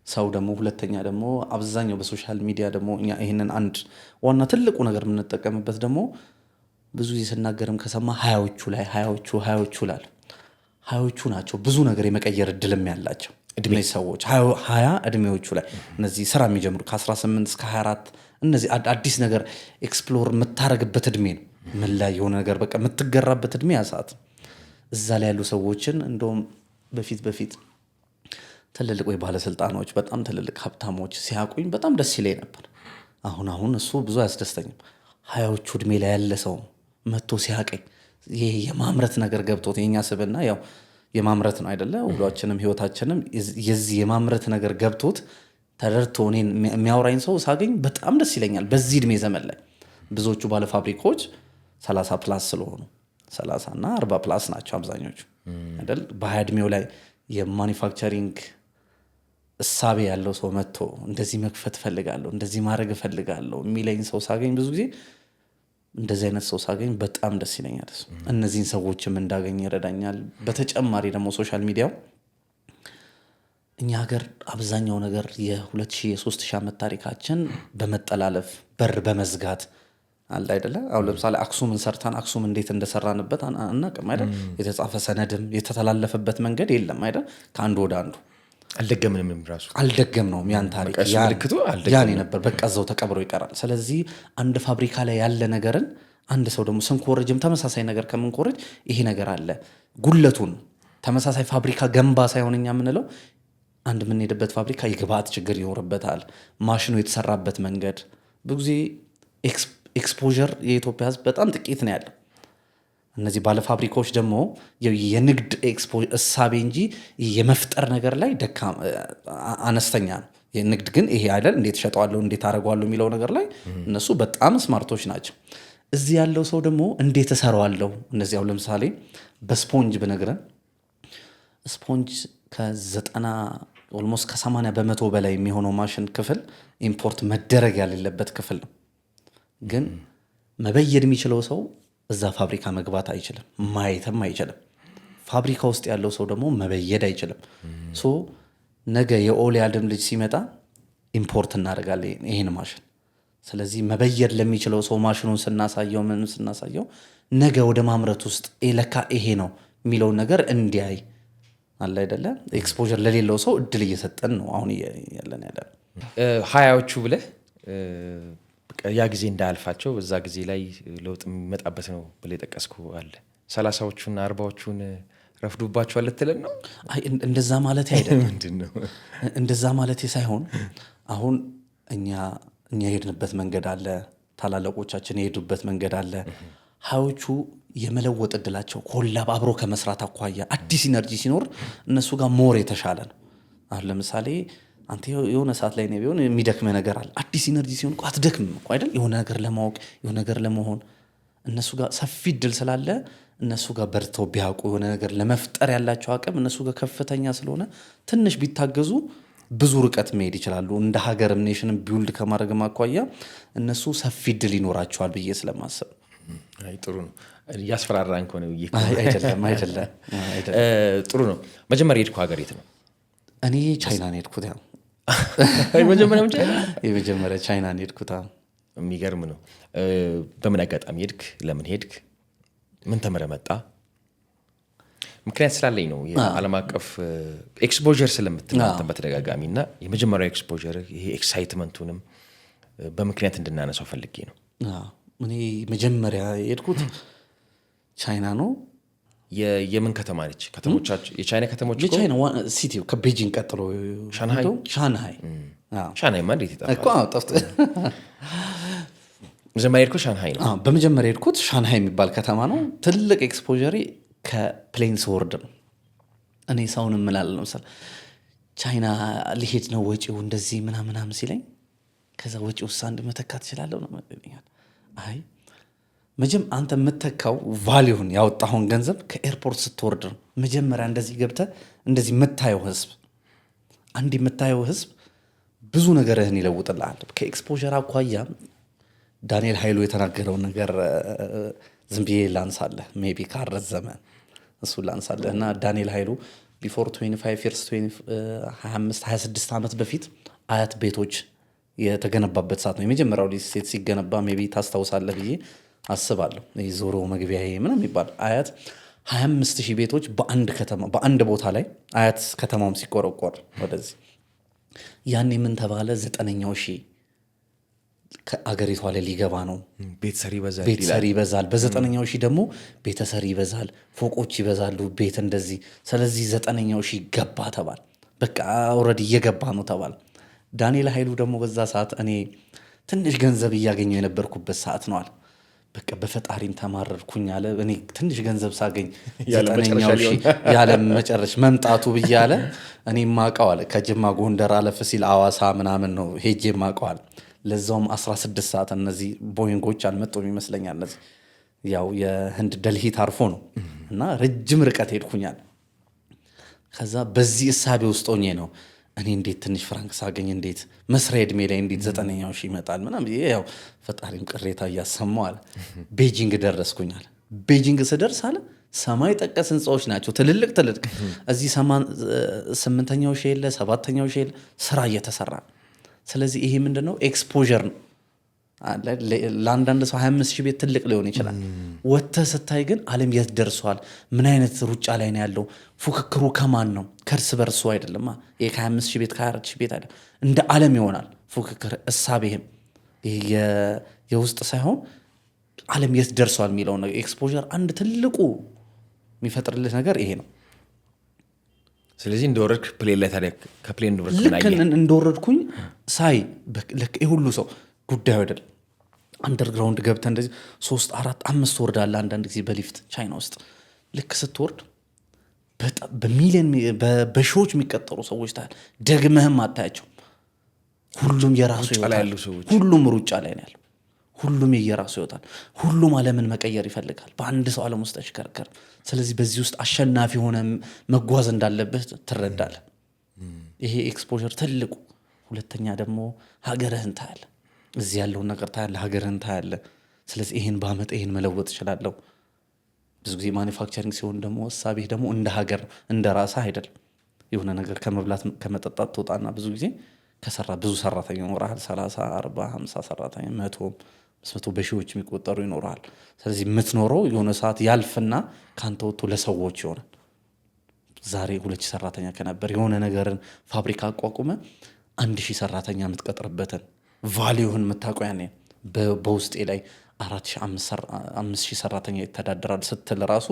ሰው ደግሞ ሁለተኛ ደግሞ አብዛኛው በሶሻል ሚዲያ ደግሞ እኛ ይሄንን አንድ ዋና ትልቁ ነገር የምንጠቀምበት ደግሞ ብዙ ጊዜ ስናገርም ከሰማ ሀያዎቹ ላል ሀያዎቹ ናቸው ብዙ ነገር የመቀየር እድልም ያላቸው እነዚህ ሰዎች 20 እድሜዎቹ ላይ እነዚህ ስራ የሚጀምሩ ከ18 እስከ 24 እነዚህ አዲስ ነገር ኤክስፕሎር የምታረግበት እድሜ ነው። ምን ላይ የሆነ ነገር በቃ የምትገራበት እድሜ ያሳት እዛ ላይ ያሉ ሰዎችን እንደውም በፊት ትልልቅ ወይ ባለስልጣኖች በጣም ትልልቅ ሀብታሞች ሲያቁኝ በጣም ደስ ይለኝ ነበር። አሁን እሱ ብዙ አያስደስተኝም። 20ዎቹ እድሜ ላይ ያለ ሰው መጥቶ ሲያቀኝ ይሄ የማምረት ነገር ገብቶት የኛ ስብና ያው የማምረት ነው አይደለ? ሁላችንም ህይወታችንም የዚህ የማምረት ነገር ገብቶት ተደርቶ እኔን የሚያወራኝ ሰው ሳገኝ በጣም ደስ ይለኛል። በዚህ እድሜ ዘመን ላይ ብዙዎቹ ባለ ፋብሪካዎች 30 ፕላስ ስለሆኑ 30 እና 40 ፕላስ ናቸው አብዛኞቹ አይደል። በ20 ዕድሜው ላይ የማኒፋክቸሪንግ እሳቤ ያለው ሰው መጥቶ እንደዚህ መክፈት እፈልጋለሁ እንደዚህ ማድረግ እፈልጋለሁ የሚለኝ ሰው ሳገኝ ብዙ ጊዜ እንደዚህ አይነት ሰው ሳገኝ በጣም ደስ ይለኛል። እነዚህን ሰዎችም እንዳገኝ ይረዳኛል። በተጨማሪ ደግሞ ሶሻል ሚዲያው እኛ ሀገር አብዛኛው ነገር የ2000-3000 ዓመት ታሪካችን በመጠላለፍ በር በመዝጋት አለ አይደለ። አሁን ለምሳሌ አክሱምን ሰርተን አክሱም እንዴት እንደሰራንበት አናውቅም አይደል። የተጻፈ ሰነድም የተተላለፈበት መንገድ የለም አይደል። ከአንዱ ወደ አንዱ አልደገምንም ራሱ አልደገምነውም። ያን ታሪክ ያን ነበር በቃ እዛው ተቀብሮ ይቀራል። ስለዚህ አንድ ፋብሪካ ላይ ያለ ነገርን አንድ ሰው ደግሞ ስንኮርጅም ተመሳሳይ ነገር ከምንኮርጅ ይሄ ነገር አለ ጉለቱን ተመሳሳይ ፋብሪካ ገንባ ሳይሆን እኛ የምንለው አንድ የምንሄድበት ፋብሪካ የግብአት ችግር ይኖርበታል። ማሽኑ የተሰራበት መንገድ ብዙ ጊዜ ኤክስፖዠር የኢትዮጵያ ሕዝብ በጣም ጥቂት ነው ያለው። እነዚህ ባለፋብሪካዎች ደግሞ የንግድ እሳቤ እንጂ የመፍጠር ነገር ላይ አነስተኛ ነው። የንግድ ግን ይሄ አይደል እንዴት እሸጠዋለሁ እንዴት አደርገዋለሁ የሚለው ነገር ላይ እነሱ በጣም ስማርቶች ናቸው። እዚህ ያለው ሰው ደግሞ እንዴት እሰራዋለሁ። እነዚህ አሁን ለምሳሌ በስፖንጅ ብነግረን ስፖንጅ ኦልሞስት ከ80 በመቶ በላይ የሚሆነው ማሽን ክፍል ኢምፖርት መደረግ ያሌለበት ክፍል ነው። ግን መበየድ የሚችለው ሰው እዛ ፋብሪካ መግባት አይችልም፣ ማየትም አይችልም። ፋብሪካ ውስጥ ያለው ሰው ደግሞ መበየድ አይችልም። ሶ ነገ የኦሊያድም ልጅ ሲመጣ ኢምፖርት እናደርጋለን ይሄን ማሽን። ስለዚህ መበየድ ለሚችለው ሰው ማሽኑን ስናሳየው ምን ስናሳየው ነገ ወደ ማምረት ውስጥ ለካ ይሄ ነው የሚለውን ነገር እንዲያይ አለ አይደለ። ኤክስፖዠር ለሌለው ሰው እድል እየሰጠን ነው አሁን ያለን 20ዎቹ ብለህ ያ ጊዜ እንዳያልፋቸው በዛ ጊዜ ላይ ለውጥ የሚመጣበት ነው ብለህ የጠቀስኩ አለ። 30ዎቹና 40ዎቹን ረፍዱባቸዋል ልትለን ነው? አይ እንደዛ ማለት አይደለም። ምንድነው እንደዛ ማለት ሳይሆን አሁን እኛ የሄድንበት መንገድ አለ፣ ታላላቆቻችን የሄዱበት መንገድ አለ። 20ዎቹ የመለወጥ እድላቸው ኮላብ አብሮ ከመስራት አኳያ አዲስ ኢነርጂ ሲኖር እነሱ ጋር ሞር የተሻለ ነው። አሁን ለምሳሌ አንተ የሆነ ሰዓት ላይ ነው ቢሆን የሚደክመ ነገር አለ። አዲስ ኢነርጂ ሲሆን እኮ አትደክምም እኮ አይደል? የሆነ ነገር ለማወቅ የሆነ ነገር ለመሆን እነሱ ጋር ሰፊ እድል ስላለ እነሱ ጋር በርተው ቢያውቁ የሆነ ነገር ለመፍጠር ያላቸው አቅም እነሱ ጋር ከፍተኛ ስለሆነ ትንሽ ቢታገዙ ብዙ ርቀት መሄድ ይችላሉ። እንደ ሀገርም ኔሽንም ቢውልድ ከማድረግም አኳያ እነሱ ሰፊ እድል ይኖራቸዋል ብዬ ስለማሰብ። አይ ጥሩ ነው። እያስፈራራን ከሆነ አይደለም። ጥሩ ነው። መጀመሪያ የሄድኩ ሀገር የት ነው? እኔ ቻይና ነው የሄድኩት። የመጀመሪያ ቻይና ነው የሄድኩት። የሚገርም ነው። በምን አጋጣሚ ሄድክ? ለምን ሄድክ? ምን ተምረህ መጣ? ምክንያት ስላለኝ ነው። የዓለም አቀፍ ኤክስፖዠር ስለምትናንተ በተደጋጋሚ እና የመጀመሪያው ኤክስፖዠር ይሄ ኤክሳይትመንቱንም በምክንያት እንድናነሳው ፈልጌ ነው። እኔ መጀመሪያ የሄድኩት ቻይና ነው። የምን ከተማ ነች? ከተሞቻቸው የቻይና ከተሞች የቻይና ሲቲው ከቤጂንግ ቀጥሎ ሻንሃይ ማ እንዴት ይጠፋል? መጀመሪያ የሄድኩት ሻንሃይ ነው። በመጀመሪያ የሄድኩት ሻንሃይ የሚባል ከተማ ነው። ትልቅ ኤክስፖዠሪ ከፕሌንስ ወርድ ነው። እኔ ሰውን እምላለሁ ለምሳሌ ቻይና ሊሄድ ነው ወጪው እንደዚህ ምናምን ሲለኝ ከዛ ወጪው ውስጥ አንድ መተካት ትችላለሁ ነው ማለት። አይ መጀመሪያ አንተ የምተካው ቫሊዩን ያወጣውን ገንዘብ ከኤርፖርት ስትወርድ ነው። መጀመሪያ እንደዚህ ገብተህ እንደዚህ የምታየው ህዝብ አንድ የምታየው ህዝብ ብዙ ነገርህን ይለውጥልሃል። ከኤክስፖዠር አኳያ ዳንኤል ኃይሉ የተናገረውን ነገር ዝም ብዬ ላንሳለህ፣ ሜይ ቢ ካረዘመ እሱ ላንሳለህ እና ዳንኤል ኃይሉ ቢፎር 25 years 26 ዓመት በፊት አያት ቤቶች የተገነባበት ሰዓት ነው። የመጀመሪያው ሴት ሲገነባ ሜይ ቢ ታስታውሳለህ ብዬ አስባለሁ። ዞሮ መግቢያ ምንም የሚባል አያት 25,000 ቤቶች በአንድ ከተማ በአንድ ቦታ ላይ አያት ከተማውም ሲቆረቆር ወደዚህ ያን ምን ተባለ 9ኛው ሺህ ከአገሪቷ ላይ ሊገባ ነው። ቤተሰሪ ይበዛል። በ9ኛው ሺህ ደግሞ ቤተሰሪ ይበዛል፣ ፎቆች ይበዛሉ፣ ቤት እንደዚህ። ስለዚህ 9ኛው ሺህ ገባ ተባል። በቃ ኦልሬዲ እየገባ ነው ተባል። ዳንኤል ኃይሉ ደግሞ በዛ ሰዓት እኔ ትንሽ ገንዘብ እያገኘው የነበርኩበት ሰዓት ነዋል። በቃ በፈጣሪም ተማረርኩኝ አለ። እኔ ትንሽ ገንዘብ ሳገኝ 9ኛው ሺህ ያለ መጨረሻ መምጣቱ ብያለ እኔ ማቀው አለ። ከጅማ ጎንደር አለፍ ሲል አዋሳ ምናምን ነው ሄጄ ማቀው አለ። ለዛውም 16 ሰዓት እነዚህ ቦይንጎች አልመጡም ይመስለኛል። እነዚህ ያው የህንድ ደልሂ ታርፎ ነው እና ረጅም ርቀት ሄድኩኛል። ከዛ በዚህ እሳቤ ውስጥ ሆኜ ነው እኔ እንዴት ትንሽ ፍራንክ ሳገኝ እንዴት መስሪያ ዕድሜ ላይ እንዴት 9ኛው ሺህ ይመጣል ምናምን ያው ፈጣሪም ቅሬታ እያሰማው አለ። ቤጂንግ ደረስኩኛል። ቤጂንግ ስደርስ አለ ሰማይ ጠቀስ ህንፃዎች ናቸው ትልልቅ እዚህ 8ኛው ሺህ የለ 7ኛው ሺህ የለ ስራ እየተሰራ። ስለዚህ ይሄ ምንድነው ኤክስፖዠር ነው። ለአንዳንድ ሰው 25 ሺህ ቤት ትልቅ ሊሆን ይችላል። ወጥተህ ስታይ ግን ዓለም የት ደርሷል? ምን አይነት ሩጫ ላይ ነው ያለው? ፉክክሩ ከማን ነው? ከእርስ በርሱ አይደለም። ይሄ ከ25 ሺህ ቤት ከ24 ሺህ ቤት አይደለም፣ እንደ ዓለም ይሆናል ፉክክር። እሳቤህም የውስጥ ሳይሆን ዓለም የት ደርሷል የሚለው ነገር ኤክስፖዠር አንድ ትልቁ የሚፈጥርልህ ነገር ይሄ ነው። ስለዚህ እንደወረድክ ፕሌን ላይ ታዲያ ከፕሌን ልክ እንደወረድኩኝ ሳይ ሁሉ ሰው ጉዳዩ አይደለም። አንደርግራውንድ ገብተህ እንደዚህ 3 4 5 ወርዳለህ አንዳንድ ጊዜ በሊፍት ቻይና ውስጥ። ልክ ስትወርድ በሚሊዮን በሺዎች የሚቀጠሩ ሰዎች ታያለህ። ደግመህም አታያቸው። ሁሉም የራሱ ይወጣል። ሁሉም ሩጫ ላይ ነው ያለው። ሁሉም የየራሱ ይወጣል። ሁሉም ዓለምን መቀየር ይፈልጋል። በአንድ ሰው ዓለም ውስጥ ተሽከርከር። ስለዚህ በዚህ ውስጥ አሸናፊ ሆነ መጓዝ እንዳለብህ ትረዳለህ። ይሄ ኤክስፖዠር ትልቁ። ሁለተኛ ደግሞ ሀገርህን ታያለህ። እዚህ ያለውን ነገር ታያለህ፣ ሀገርህን ታያለህ። ስለዚህ ይሄን በአመት ይሄን መለወጥ እችላለሁ። ብዙ ጊዜ ማኒፋክቸሪንግ ሲሆን ደግሞ እሳቤህ ደግሞ እንደ ሀገር እንደ ራስህ አይደለም። የሆነ ነገር ከመብላት ከመጠጣት ትወጣና ብዙ ጊዜ ከሰራ ብዙ ሰራተኛ ይኖርሃል። 30 40 50 ሰራተኛ 100 በሺዎች የሚቆጠሩ ይኖርሃል። ስለዚህ የምትኖረው የሆነ ሰዓት ያልፍና ካንተ ወጥቶ ለሰዎች ይሆናል። ዛሬ 2000 ሰራተኛ ከነበር የሆነ ነገርን ፋብሪካ አቋቁመ 1000 ሰራተኛ የምትቀጥርበትን ቫሊዩህን የምታውቀው ያኔ በውስጤ ላይ 4000 ሰራተኛ ይተዳደራል ስትል ራሱ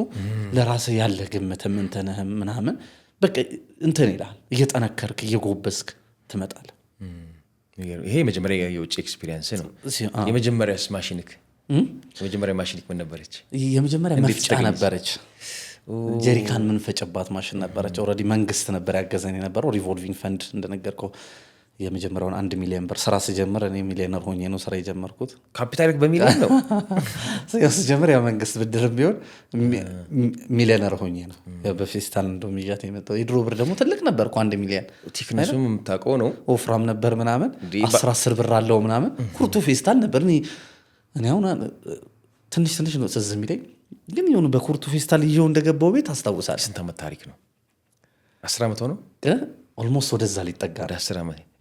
ለራስህ ያለ ግምት ምንትንህም ምናምን በቃ እንትን ይልሃል። እየጠነከርክ እየጎበስክ ትመጣለህ። ይሄ የመጀመሪያ የውጭ ኤክስፒሪየንስ ነው። የመጀመሪያስ ማሽንክ የመጀመሪያ ማሽንክ ምን ነበረች? የመጀመሪያ መፍጫ ነበረች። ጀሪካን ምንፈጭባት ማሽን ነበረች። ኦልሬዲ መንግስት ነበር ያገዘን የነበረው ሪቮልቪንግ ፈንድ እንደነገርከው። የመጀመሪያውን 1 ሚሊዮን ብር ስራ ስጀምር እኔ ሚሊዮነር ሆኜ ነው ስራ የጀመርኩት። ካፒታል በሚሊዮን ነው ስጀምር ያው መንግስት ብድርም ቢሆን ሚሊዮነር ሆኜ ነው። በፌስታል እንደውም ይዣት የመጣው። የድሮ ብር ደግሞ ትልቅ ነበር እኮ 1 ሚሊዮን። ቴክኒሱም የምታውቀው ነው። ወፍራም ነበር ምናምን 10 ብር አለው ምናምን። ኩርቱ ፌስታል ነበር። እኔ አሁን ትንሽ ነው ትዝ የሚለኝ፣ ግን የሆኑ በኩርቱ ፌስታል ይዤው እንደገባው ቤት አስታውሳለሁ። ስንት ዓመት ታሪክ ነው? 10 ዓመት ሆነው ኦልሞስት ወደዛ ሊጠጋ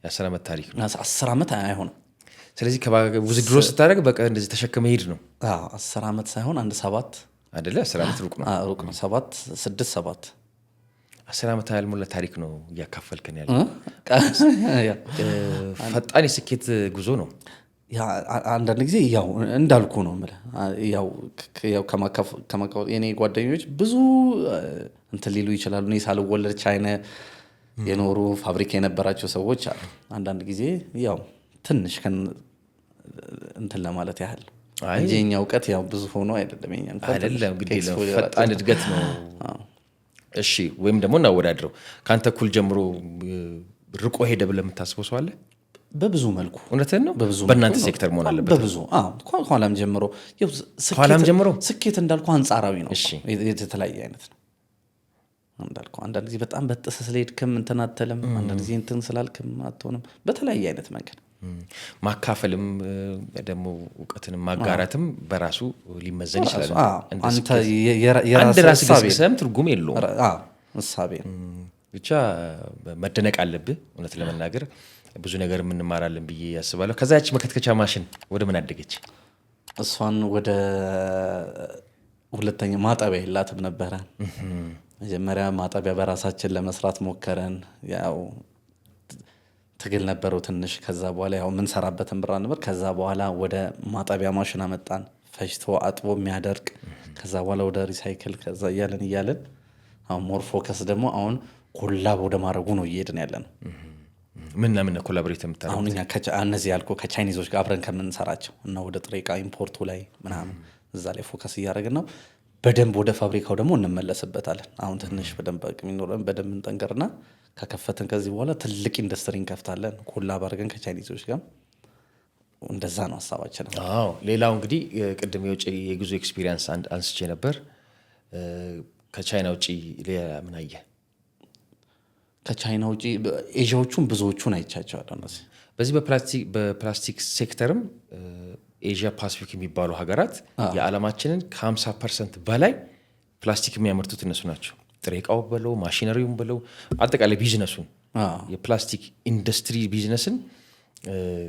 10 ዓመት ታሪክ ነው። 10 ዓመት አይሆንም። ስለዚህ ውዝድሮ ስታደርግ በቃ እንደዚህ ተሸክመ ሄድ ነው። 10 ዓመት ሳይሆን 7 አይደለ? 10 ዓመት ሩቅ ነው። 7 10 ዓመት ያልሞላ ታሪክ ነው እያካፈልከን ያለ። ፈጣን የስኬት ጉዞ ነው። አንዳንድ ጊዜ ያው እንዳልኩ ነው የምልህ። ያው የኔ ጓደኞች ብዙ እንትን ሊሉ ይችላሉ። እኔ ሳልወለድ ቻይና የኖሩ ፋብሪካ የነበራቸው ሰዎች አሉ። አንዳንድ ጊዜ ያው ትንሽ እንትን ለማለት ያህል እንጂ የኛ እውቀት ያው ብዙ ሆኖ አይደለም። ግዴ ፈጣን እድገት ነው። እሺ፣ ወይም ደግሞ እናወዳድረው። ከአንተ እኩል ጀምሮ ርቆ ሄደ ብለህ የምታስበው ሰው አለ? በብዙ መልኩ። እውነትን ነው። በእናንተ ሴክተር መሆን አለበት። በብዙ ከኋላም ጀምሮ ስኬት እንዳልኩ አንጻራዊ ነው። የተለያየ አይነት ነው እንዳልኩ። አንዳንድ ጊዜ በጣም በጥስ ስለሄድክም እንትን አትልም። አንዳንድ ጊዜ እንትን ስላልክም አትሆንም። በተለያየ አይነት መንገድ ማካፈልም ደግሞ እውቀትንም ማጋራትም በራሱ ሊመዘን ይችላል። አንድ ራስ ገስግሰም ትርጉም የለውም። እሳቤ ብቻ መደነቅ አለብህ። እውነት ለመናገር ብዙ ነገር የምንማራለን ብዬ ያስባለሁ። ከዛች መከትከቻ ማሽን ወደ ምን አደገች? እሷን ወደ ሁለተኛ ማጠቢያ የላትም ነበረ። መጀመሪያ ማጠቢያ በራሳችን ለመስራት ሞከረን። ያው ትግል ነበረው ትንሽ። ከዛ በኋላ ያው የምንሰራበትን ብራ ነበር። ከዛ በኋላ ወደ ማጠቢያ ማሽን አመጣን፣ ፈጅቶ አጥቦ የሚያደርቅ። ከዛ በኋላ ወደ ሪሳይክል፣ ከዛ እያለን አሁን ሞር ፎከስ ደግሞ አሁን ኮላብ ወደ ማድረጉ ነው እየሄድን ያለ ነው። ምን ኮላቦሬት የምታደርጉት? አሁን እኛ እነዚህ ያልኩ ከቻይኒዞች ጋር አብረን ከምንሰራቸው እና ወደ ጥሬ ዕቃ ኢምፖርቱ ላይ ምናምን እዛ ላይ ፎከስ እያደረግን ነው። በደንብ ወደ ፋብሪካው ደግሞ እንመለስበታለን። አሁን ትንሽ በደንብ አቅም ይኖረን፣ በደንብ እንጠንቀርና ከከፈትን ከዚህ በኋላ ትልቅ ኢንዱስትሪ እንከፍታለን። ኮላብ አድርገን ከቻይኒዞች ጋር እንደዛ ነው ሀሳባችን። አዎ ሌላው እንግዲህ ቅድም የውጭ የጉዞ ኤክስፒሪየንስ አንስቼ ነበር። ከቻይና ውጭ ሌላ ምን አየህ? ከቻይና ውጭ ኤዥያዎቹን ብዙዎቹን አይቻቸዋለሁ። በዚህ በፕላስቲክ ሴክተርም ኤዥያ ፓሲፊክ የሚባሉ ሀገራት የዓለማችንን ከ50% በላይ ፕላስቲክ የሚያመርቱት እነሱ ናቸው። ጥሬ ዕቃው በለው ማሽነሪውም በለው አጠቃላይ ቢዝነሱን የፕላስቲክ ኢንዱስትሪ ቢዝነስን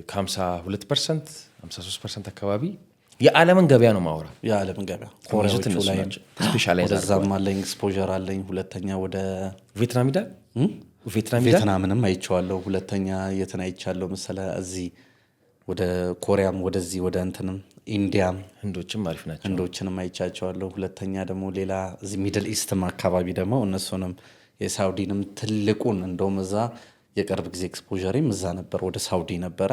ከ52% 53% አካባቢ የዓለምን ገበያ ነው ማወራ። የዓለምን ገበያ ኮሪያዎቹ ላይ ስፔሻላይዝ ወደዛም አለኝ ኤክስፖዠር አለኝ። ሁለተኛ ወደ ቪየትናም ሄዳል። ቪየትናምንም አይቼዋለሁ። ሁለተኛ የትን አይቻለሁ መሰለህ? እዚህ ወደ ኮሪያም ወደዚህ ወደ እንትንም ኢንዲያም ህንዶችም አሪፍ ናቸው። ህንዶችንም አይቻቸዋለሁ። ሁለተኛ ደግሞ ሌላ እዚህ ሚድል ኢስትም አካባቢ ደግሞ እነሱንም የሳውዲንም ትልቁን እንደውም እዛ የቅርብ ጊዜ ኤክስፖዠሬም እዛ ነበር፣ ወደ ሳውዲ ነበረ።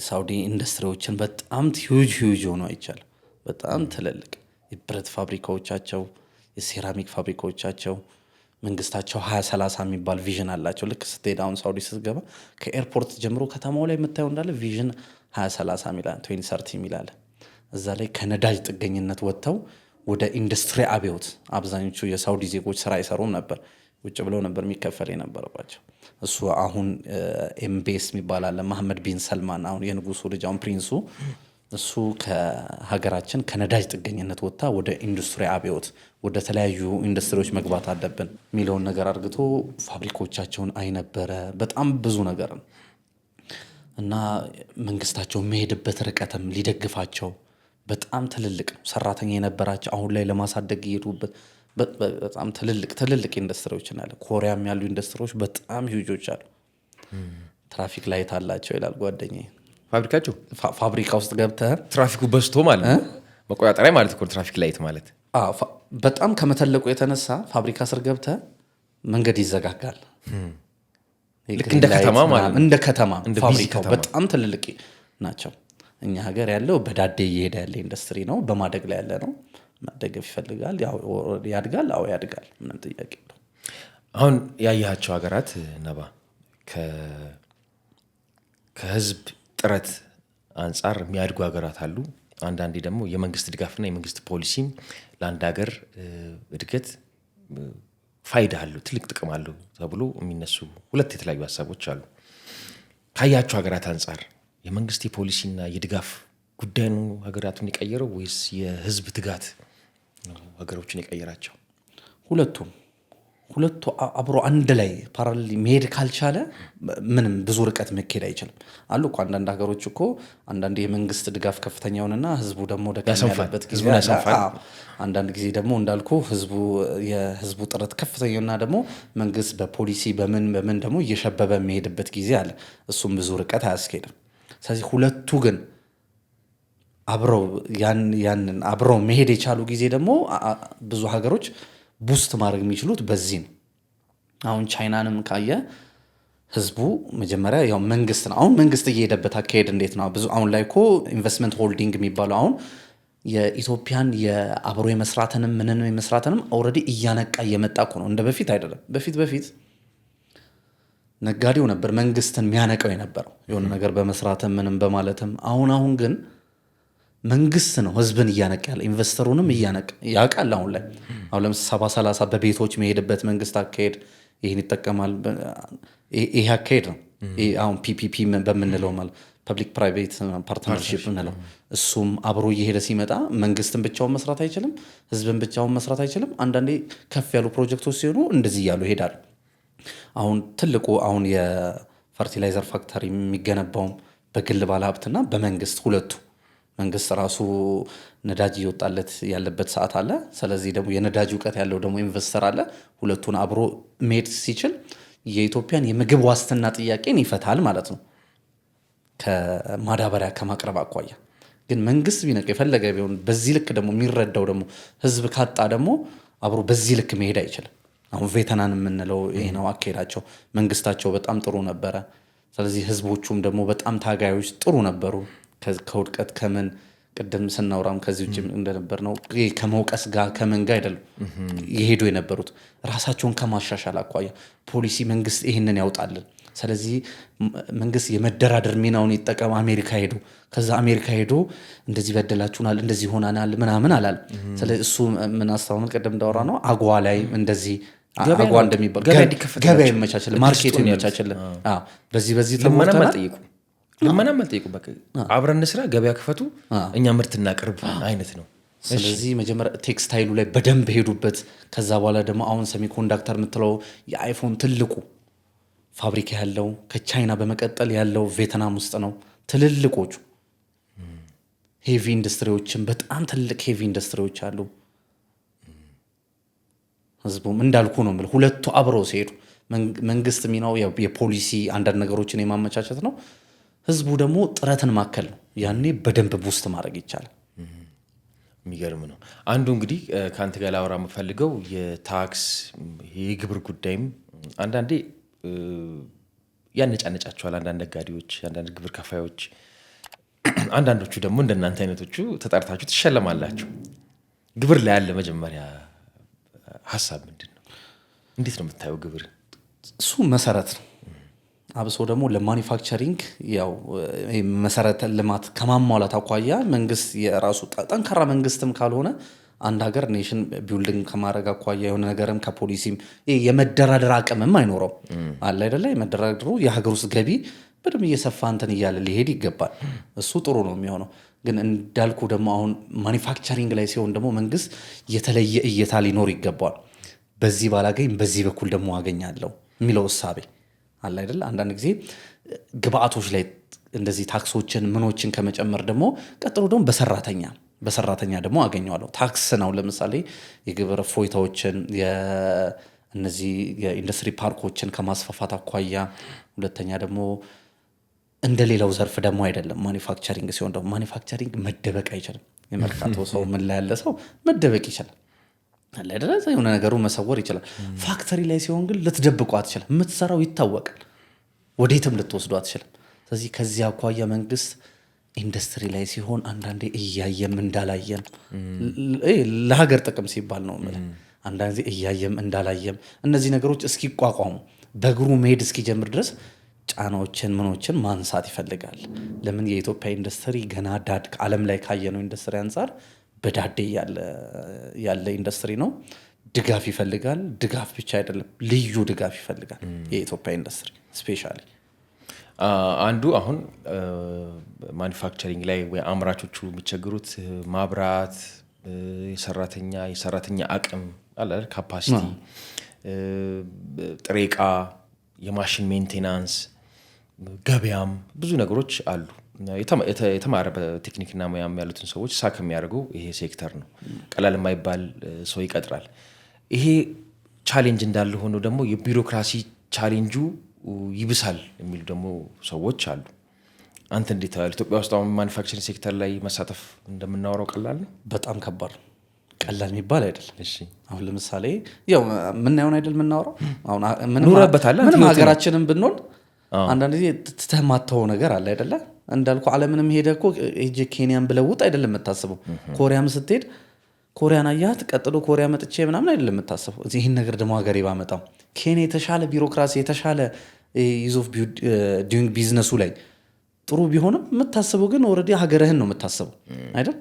ሳውዲ ኢንዱስትሪዎችን በጣም ሂውጅ ሆኖ አይቻለሁ። በጣም ትልልቅ የብረት ፋብሪካዎቻቸው፣ የሴራሚክ ፋብሪካዎቻቸው መንግስታቸው 2030 የሚባል ቪዥን አላቸው። ልክ ስትሄድ አሁን ሳውዲ ስትገባ ከኤርፖርት ጀምሮ ከተማው ላይ የምታየው እንዳለ ቪዥን 2030 ሚላል 2030 ሚላል። እዛ ላይ ከነዳጅ ጥገኝነት ወጥተው ወደ ኢንዱስትሪ አብዮት አብዛኞቹ የሳውዲ ዜጎች ስራ አይሰሩም ነበር፣ ውጭ ብለው ነበር የሚከፈል የነበረባቸው። እሱ አሁን ኤምቤስ የሚባል አለ፣ መሐመድ ቢን ሰልማን አሁን የንጉሱ ልጅ አሁን ፕሪንሱ፣ እሱ ከሀገራችን ከነዳጅ ጥገኝነት ወጥታ ወደ ኢንዱስትሪ አብዮት ወደ ተለያዩ ኢንዱስትሪዎች መግባት አለብን የሚለውን ነገር አድርግቶ ፋብሪኮቻቸውን አይነበረ በጣም ብዙ ነገር ነው። እና መንግስታቸው የሚሄድበት ርቀትም ሊደግፋቸው በጣም ትልልቅ ሰራተኛ የነበራቸው አሁን ላይ ለማሳደግ ይሄዱበት በጣም ትልልቅ ኢንዱስትሪዎች አለ። ኮሪያም ያሉ ኢንዱስትሪዎች በጣም ሂውጆች አሉ። ትራፊክ ላይት አላቸው ይላል ጓደኛዬ። ፋብሪካቸው ፋብሪካ ውስጥ ገብተህ ትራፊኩ በዝቶ ማለት ነው መቆጣጠሪያ ማለት እኮ ትራፊክ ላይት ማለት በጣም ከመተለቁ የተነሳ ፋብሪካ ስር ገብተህ መንገድ ይዘጋጋል። ልክ እንደ ከተማ ማለት እንደ ከተማ ፋብሪካው በጣም ትልልቅ ናቸው። እኛ ሀገር ያለው በዳዴ እየሄደ ያለ ኢንዱስትሪ ነው፣ በማደግ ላይ ያለ ነው። ማደገፍ ይፈልጋል፣ ያድጋል። አዎ ያድጋል፣ ምንም ጥያቄ የለው። አሁን ያያቸው ሀገራት ነባ ከህዝብ ጥረት አንጻር የሚያድጉ ሀገራት አሉ። አንዳንዴ ደግሞ የመንግስት ድጋፍና የመንግስት ፖሊሲም ለአንድ ሀገር እድገት ፋይዳ አለው፣ ትልቅ ጥቅም አለው ተብሎ የሚነሱ ሁለት የተለያዩ ሀሳቦች አሉ። ካያቸው ሀገራት አንጻር የመንግስት የፖሊሲና የድጋፍ ጉዳይ ነው ሀገራቱን የቀየረው ወይስ የህዝብ ትጋት ነው ሀገሮችን የቀየራቸው? ሁለቱ አብሮ አንድ ላይ ፓራሌል መሄድ ካልቻለ ምንም ብዙ ርቀት መሄድ አይችልም። አሉ እኮ አንዳንድ ሀገሮች እኮ አንዳንድ የመንግስት ድጋፍ ከፍተኛ ሆነና ህዝቡ ደግሞ ደካማ ያለበት ጊዜ አለ። አንዳንድ ጊዜ ደግሞ እንዳልኩ የህዝቡ ጥረት ከፍተኛና ደግሞ መንግስት በፖሊሲ በምን ደግሞ እየሸበበ የሚሄድበት ጊዜ አለ። እሱም ብዙ ርቀት አያስኬድም። ስለዚህ ሁለቱ ግን ያንን አብረው መሄድ የቻሉ ጊዜ ደግሞ ብዙ ሀገሮች ቡስት ማድረግ የሚችሉት በዚህ ነው። አሁን ቻይናንም ካየ ህዝቡ መጀመሪያ ያው መንግስት ነው። አሁን መንግስት እየሄደበት አካሄድ እንዴት ነው? ብዙ አሁን ላይ እኮ ኢንቨስትመንት ሆልዲንግ የሚባለው አሁን የኢትዮጵያን የአብሮ የመስራትንም ምንን የመስራትንም ኦልሬዲ እያነቃ እየመጣ እኮ ነው። እንደ በፊት አይደለም። በፊት ነጋዴው ነበር መንግስትን የሚያነቀው የነበረው የሆነ ነገር በመስራትም ምንም በማለትም። አሁን ግን መንግስት ነው ህዝብን እያነቀ ያለ፣ ኢንቨስተሩንም እያነቀ ያውቃል። አሁን ላይ አሁን ለምሳሌ 70-30 በቤቶች መሄድበት መንግስት አካሄድ ይህን ይጠቀማል። ይሄ አካሄድ ነው አሁን ፒፒፒ በምንለው ማለት ፐብሊክ ፕራይቬት ፓርትነርሺፕ ምንለው። እሱም አብሮ እየሄደ ሲመጣ መንግስትን ብቻውን መስራት አይችልም፣ ህዝብን ብቻውን መስራት አይችልም። አንዳንዴ ከፍ ያሉ ፕሮጀክቶች ሲሆኑ እንደዚህ እያሉ ይሄዳሉ። አሁን ትልቁ አሁን የፈርቲላይዘር ፋክተሪ የሚገነባውም በግል ባለሀብትና በመንግስት ሁለቱ፣ መንግስት ራሱ ነዳጅ እየወጣለት ያለበት ሰዓት አለ። ስለዚህ ደግሞ የነዳጅ እውቀት ያለው ደግሞ ኢንቨስተር አለ። ሁለቱን አብሮ መሄድ ሲችል የኢትዮጵያን የምግብ ዋስትና ጥያቄን ይፈታል ማለት ነው፣ ከማዳበሪያ ከማቅረብ አኳያ። ግን መንግስት ቢነቅ የፈለገ ቢሆን በዚህ ልክ ደግሞ የሚረዳው ደግሞ ህዝብ ካጣ ደግሞ አብሮ በዚህ ልክ መሄድ አይችልም። አሁን ቬተናን የምንለው ይሄ ነው አካሄዳቸው። መንግስታቸው በጣም ጥሩ ነበረ። ስለዚህ ህዝቦቹም ደግሞ በጣም ታጋዮች ጥሩ ነበሩ። ከውድቀት ከምን ቅድም ስናውራም ከዚህ ውጭ እንደነበር ነው ከመውቀስ ጋር ከምን ጋር አይደለም የሄዱ የነበሩት ራሳቸውን ከማሻሻል አኳያ ፖሊሲ መንግስት ይህንን ያውጣልን፣ ስለዚህ መንግስት የመደራደር ሚናውን ይጠቀም። አሜሪካ ሄዶ ከዛ አሜሪካ ሄዶ እንደዚህ በደላችሁናል እንደዚህ ሆናናል ምናምን አላል። ስለዚህ እሱ ምን አስተዋወቅ ቀደም እንዳወራ ነው አጓ ላይ እንደዚህ አጓ እንደሚባል ገበያ ይመቻችል፣ ማርኬቱ ይመቻችል። በዚህ ልመናም አልጠይቁ፣ በቃ አብረን ስራ፣ ገበያ ክፈቱ፣ እኛ ምርት እናቅርብ አይነት ነው። ስለዚህ መጀመሪያ ቴክስታይሉ ላይ በደንብ ሄዱበት። ከዛ በኋላ ደግሞ አሁን ሰሚኮንዳክተር የምትለው የአይፎን ትልቁ ፋብሪካ ያለው ከቻይና በመቀጠል ያለው ቬትናም ውስጥ ነው። ትልልቆቹ ሄቪ ኢንዱስትሪዎችን በጣም ትልቅ ሄቪ ኢንዱስትሪዎች አሉ። ህዝቡም እንዳልኩ ነው የምልህ ሁለቱ አብረው ሲሄዱ መንግስት ሚናው የፖሊሲ አንዳንድ ነገሮችን የማመቻቸት ነው። ህዝቡ ደግሞ ጥረትን ማከል ነው። ያኔ በደንብ ቡስት ማድረግ ይቻላል። የሚገርም ነው። አንዱ እንግዲህ ከአንተ ጋር ላወራ የምፈልገው የታክስ የግብር ጉዳይም አንዳንዴ ያነጫነጫቸዋል አንዳንድ ነጋዴዎች፣ አንዳንድ ግብር ከፋዮች። አንዳንዶቹ ደግሞ እንደናንተ አይነቶቹ ተጣርታችሁ ትሸለማላችሁ። ግብር ላይ ያለ መጀመሪያ ሀሳብ ምንድን ነው? እንዴት ነው የምታየው ግብር? እሱ መሰረት ነው። አብሶ ደግሞ ለማኒፋክቸሪንግ ያው መሰረተ ልማት ከማሟላት አኳያ መንግስት የራሱ ጠንካራ መንግስትም ካልሆነ አንድ ሀገር ኔሽን ቢልዲንግ ከማድረግ አኳያ የሆነ ነገርም ከፖሊሲም የመደራደር አቅምም አይኖረው አለ አይደለ? የመደራደሩ የሀገር ውስጥ ገቢ በደንብ እየሰፋ እንትን እያለ ሊሄድ ይገባል። እሱ ጥሩ ነው የሚሆነው። ግን እንዳልኩ ደግሞ አሁን ማኒፋክቸሪንግ ላይ ሲሆን ደግሞ መንግስት የተለየ እይታ ሊኖር ይገባል። በዚህ ባላገኝ በዚህ በኩል ደግሞ አገኛለሁ የሚለው እሳቤ አለ አይደለ? አንዳንድ ጊዜ ግብአቶች ላይ እንደዚህ ታክሶችን ምኖችን ከመጨመር ደግሞ ቀጥሎ ደግሞ በሰራተኛ ደግሞ አገኘዋለሁ። ታክስ ነው ለምሳሌ የግብር እፎይታዎችን እነዚህ የኢንዱስትሪ ፓርኮችን ከማስፋፋት አኳያ፣ ሁለተኛ ደግሞ እንደ ሌላው ዘርፍ ደግሞ አይደለም። ማኒፋክቸሪንግ ሲሆን ደግሞ ማኒፋክቸሪንግ መደበቅ አይችልም። የመርካቶ ሰው ምን ላይ ያለ ሰው መደበቅ ይችላል አለ አይደለ? የሆነ ነገሩ መሰወር ይችላል። ፋክተሪ ላይ ሲሆን ግን ልትደብቁ አትችልም። የምትሰራው ይታወቃል። ወዴትም ልትወስዱ አትችልም። ስለዚህ ከዚህ አኳያ መንግስት ኢንዱስትሪ ላይ ሲሆን አንዳንዴ እያየም እንዳላየም ለሀገር ጥቅም ሲባል ነው ማለት አንዳንዴ እያየም እንዳላየም እነዚህ ነገሮች እስኪቋቋሙ በእግሩ መሄድ እስኪጀምር ድረስ ጫናዎችን ምኖችን ማንሳት ይፈልጋል። ለምን የኢትዮጵያ ኢንዱስትሪ ገና ዓለም ላይ ካየነው ኢንዱስትሪ አንጻር በዳዴ ያለ ኢንዱስትሪ ነው። ድጋፍ ይፈልጋል። ድጋፍ ብቻ አይደለም፣ ልዩ ድጋፍ ይፈልጋል የኢትዮጵያ ኢንዱስትሪ ስፔሻሊ። አንዱ አሁን ማኒፋክቸሪንግ ላይ ወይ አምራቾቹ የሚቸግሩት ማብራት፣ የሰራተኛ አቅም አለ፣ ካፓሲቲ፣ ጥሬ ዕቃ፣ የማሽን ሜንቴናንስ፣ ገበያም ብዙ ነገሮች አሉ። የተማረ በቴክኒክና ሙያም ያሉትን ሰዎች ሳክ የሚያደርገው ይሄ ሴክተር ነው። ቀላል የማይባል ሰው ይቀጥራል። ይሄ ቻሌንጅ እንዳለ ሆኖ ደግሞ የቢሮክራሲ ቻሌንጁ ይብሳል የሚሉ ደግሞ ሰዎች አሉ። አንተ እንዴት ታያለህ? ኢትዮጵያ ውስጥ አሁን ማኒፋክቸሪንግ ሴክተር ላይ መሳተፍ እንደምናወራው ቀላል ነው? በጣም ከባድ ነው። ቀላል የሚባል አይደለም። አሁን ለምሳሌ ያው ምናየውን አይደል የምናወራው አሁን ምንም ሀገራችንን ብንሆን አንዳንድ ጊዜ ትተማተው ነገር አለ አይደለ? እንዳልኩ ዓለምንም ሄደ እኮ ሄጄ ኬንያን ብለውጥ አይደለም የምታስበው። ኮሪያም ስትሄድ ኮሪያን አያት ቀጥሎ ኮሪያ መጥቼ ምናምን አይደለም የምታስበው። ይህን ነገር ደግሞ ሀገሬ ባመጣው ኬንያ የተሻለ ቢሮክራሲ የተሻለ ኢዝ ኦፍ ዱይንግ ቢዝነሱ ላይ ጥሩ ቢሆንም የምታስበው ግን ኦልሬዲ ሀገርህን ነው የምታስበው አይደል?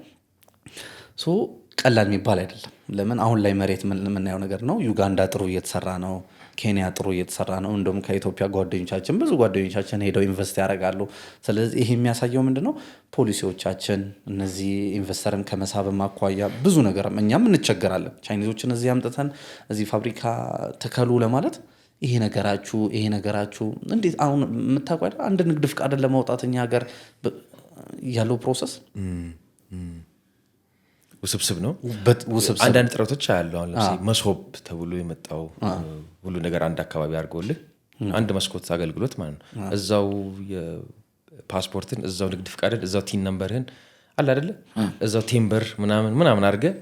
ሶ ቀላል የሚባል አይደለም። ለምን አሁን ላይ መሬት የምናየው ነገር ነው። ዩጋንዳ ጥሩ እየተሰራ ነው። ኬንያ ጥሩ እየተሰራ ነው። እንደውም ከኢትዮጵያ ብዙ ጓደኞቻችን ሄደው ኢንቨስት ያደርጋሉ። ስለዚህ ይሄ የሚያሳየው ምንድነው? ፖሊሲዎቻችን እነዚህ ኢንቨስተርን ከመሳብም አኳያ ብዙ ነገር እኛም እንቸገራለን። ቻይኒዞችን እዚህ አምጥተን እዚህ ፋብሪካ ተከሉ ለማለት ይሄ ነገራችሁ እንዴት አሁን የምታውቀው አንድ ንግድ ፍቃድን ለማውጣት እኛ ሀገር ያለው ፕሮሰስ ውስብስብ ነው። አንዳንድ ጥረቶች አሉ። አሁን ለምሳሌ መሶብ ተብሎ የመጣው ሁሉ ነገር አንድ አካባቢ አድርጎልህ አንድ መስኮት አገልግሎት ማለት ነው። እዛው የፓስፖርትን እዛው ንግድ ፍቃድን እዛው ቲን ነምበርህን አለ አይደለ? እዛው ቴምበር ምናምን አድርገህ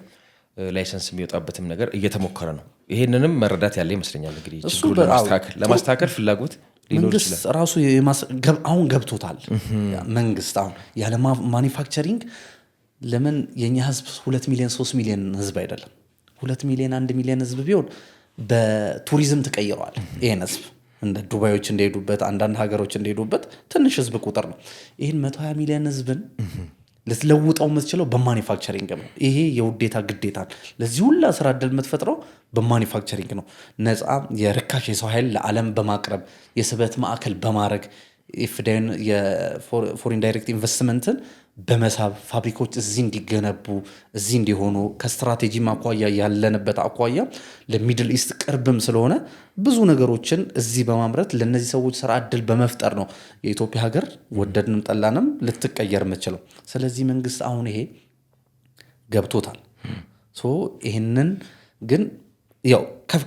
ላይሰንስ የሚወጣበትም ነገር እየተሞከረ ነው። ይሄንንም መረዳት ያለ ይመስለኛል። እንግዲህ ችግሩን ለማስተካከል ፍላጎት መንግስት ራሱ አሁን ገብቶታል። መንግስት አሁን ያለ ማኒፋክቸሪንግ ለምን የኛ ህዝብ 2 ሚሊዮን 3 ሚሊዮን ህዝብ አይደለም 2 ሚሊዮን 1 ሚሊዮን ህዝብ ቢሆን በቱሪዝም ተቀይሯል። ይሄን ህዝብ እንደ ዱባዮች እንደሄዱበት አንዳንድ ሀገሮች እንደሄዱበት ትንሽ ህዝብ ቁጥር ነው። ይህን 120 ሚሊዮን ህዝብን ልትለውጠው የምትችለው በማኒፋክቸሪንግ ነው። ይሄ የውዴታ ግዴታ። ለዚህ ሁላ ስራ እድል የምትፈጥረው በማኒፋክቸሪንግ ነው። ነፃ የርካሽ የሰው ኃይል ለዓለም በማቅረብ የስበት ማዕከል በማድረግ ኢፍዳይን የፎሪን ዳይሬክት ኢንቨስትመንትን በመሳብ ፋብሪካዎች እዚህ እንዲገነቡ እዚህ እንዲሆኑ ከስትራቴጂ አኳያ ያለንበት አኳያ ለሚድል ኢስት ቅርብም ስለሆነ ብዙ ነገሮችን እዚህ በማምረት ለእነዚህ ሰዎች ስራ እድል በመፍጠር ነው የኢትዮጵያ ሀገር ወደድንም ጠላንም ልትቀየር የምችለው። ስለዚህ መንግስት አሁን ይሄ ገብቶታል። ይህንን ግን ያው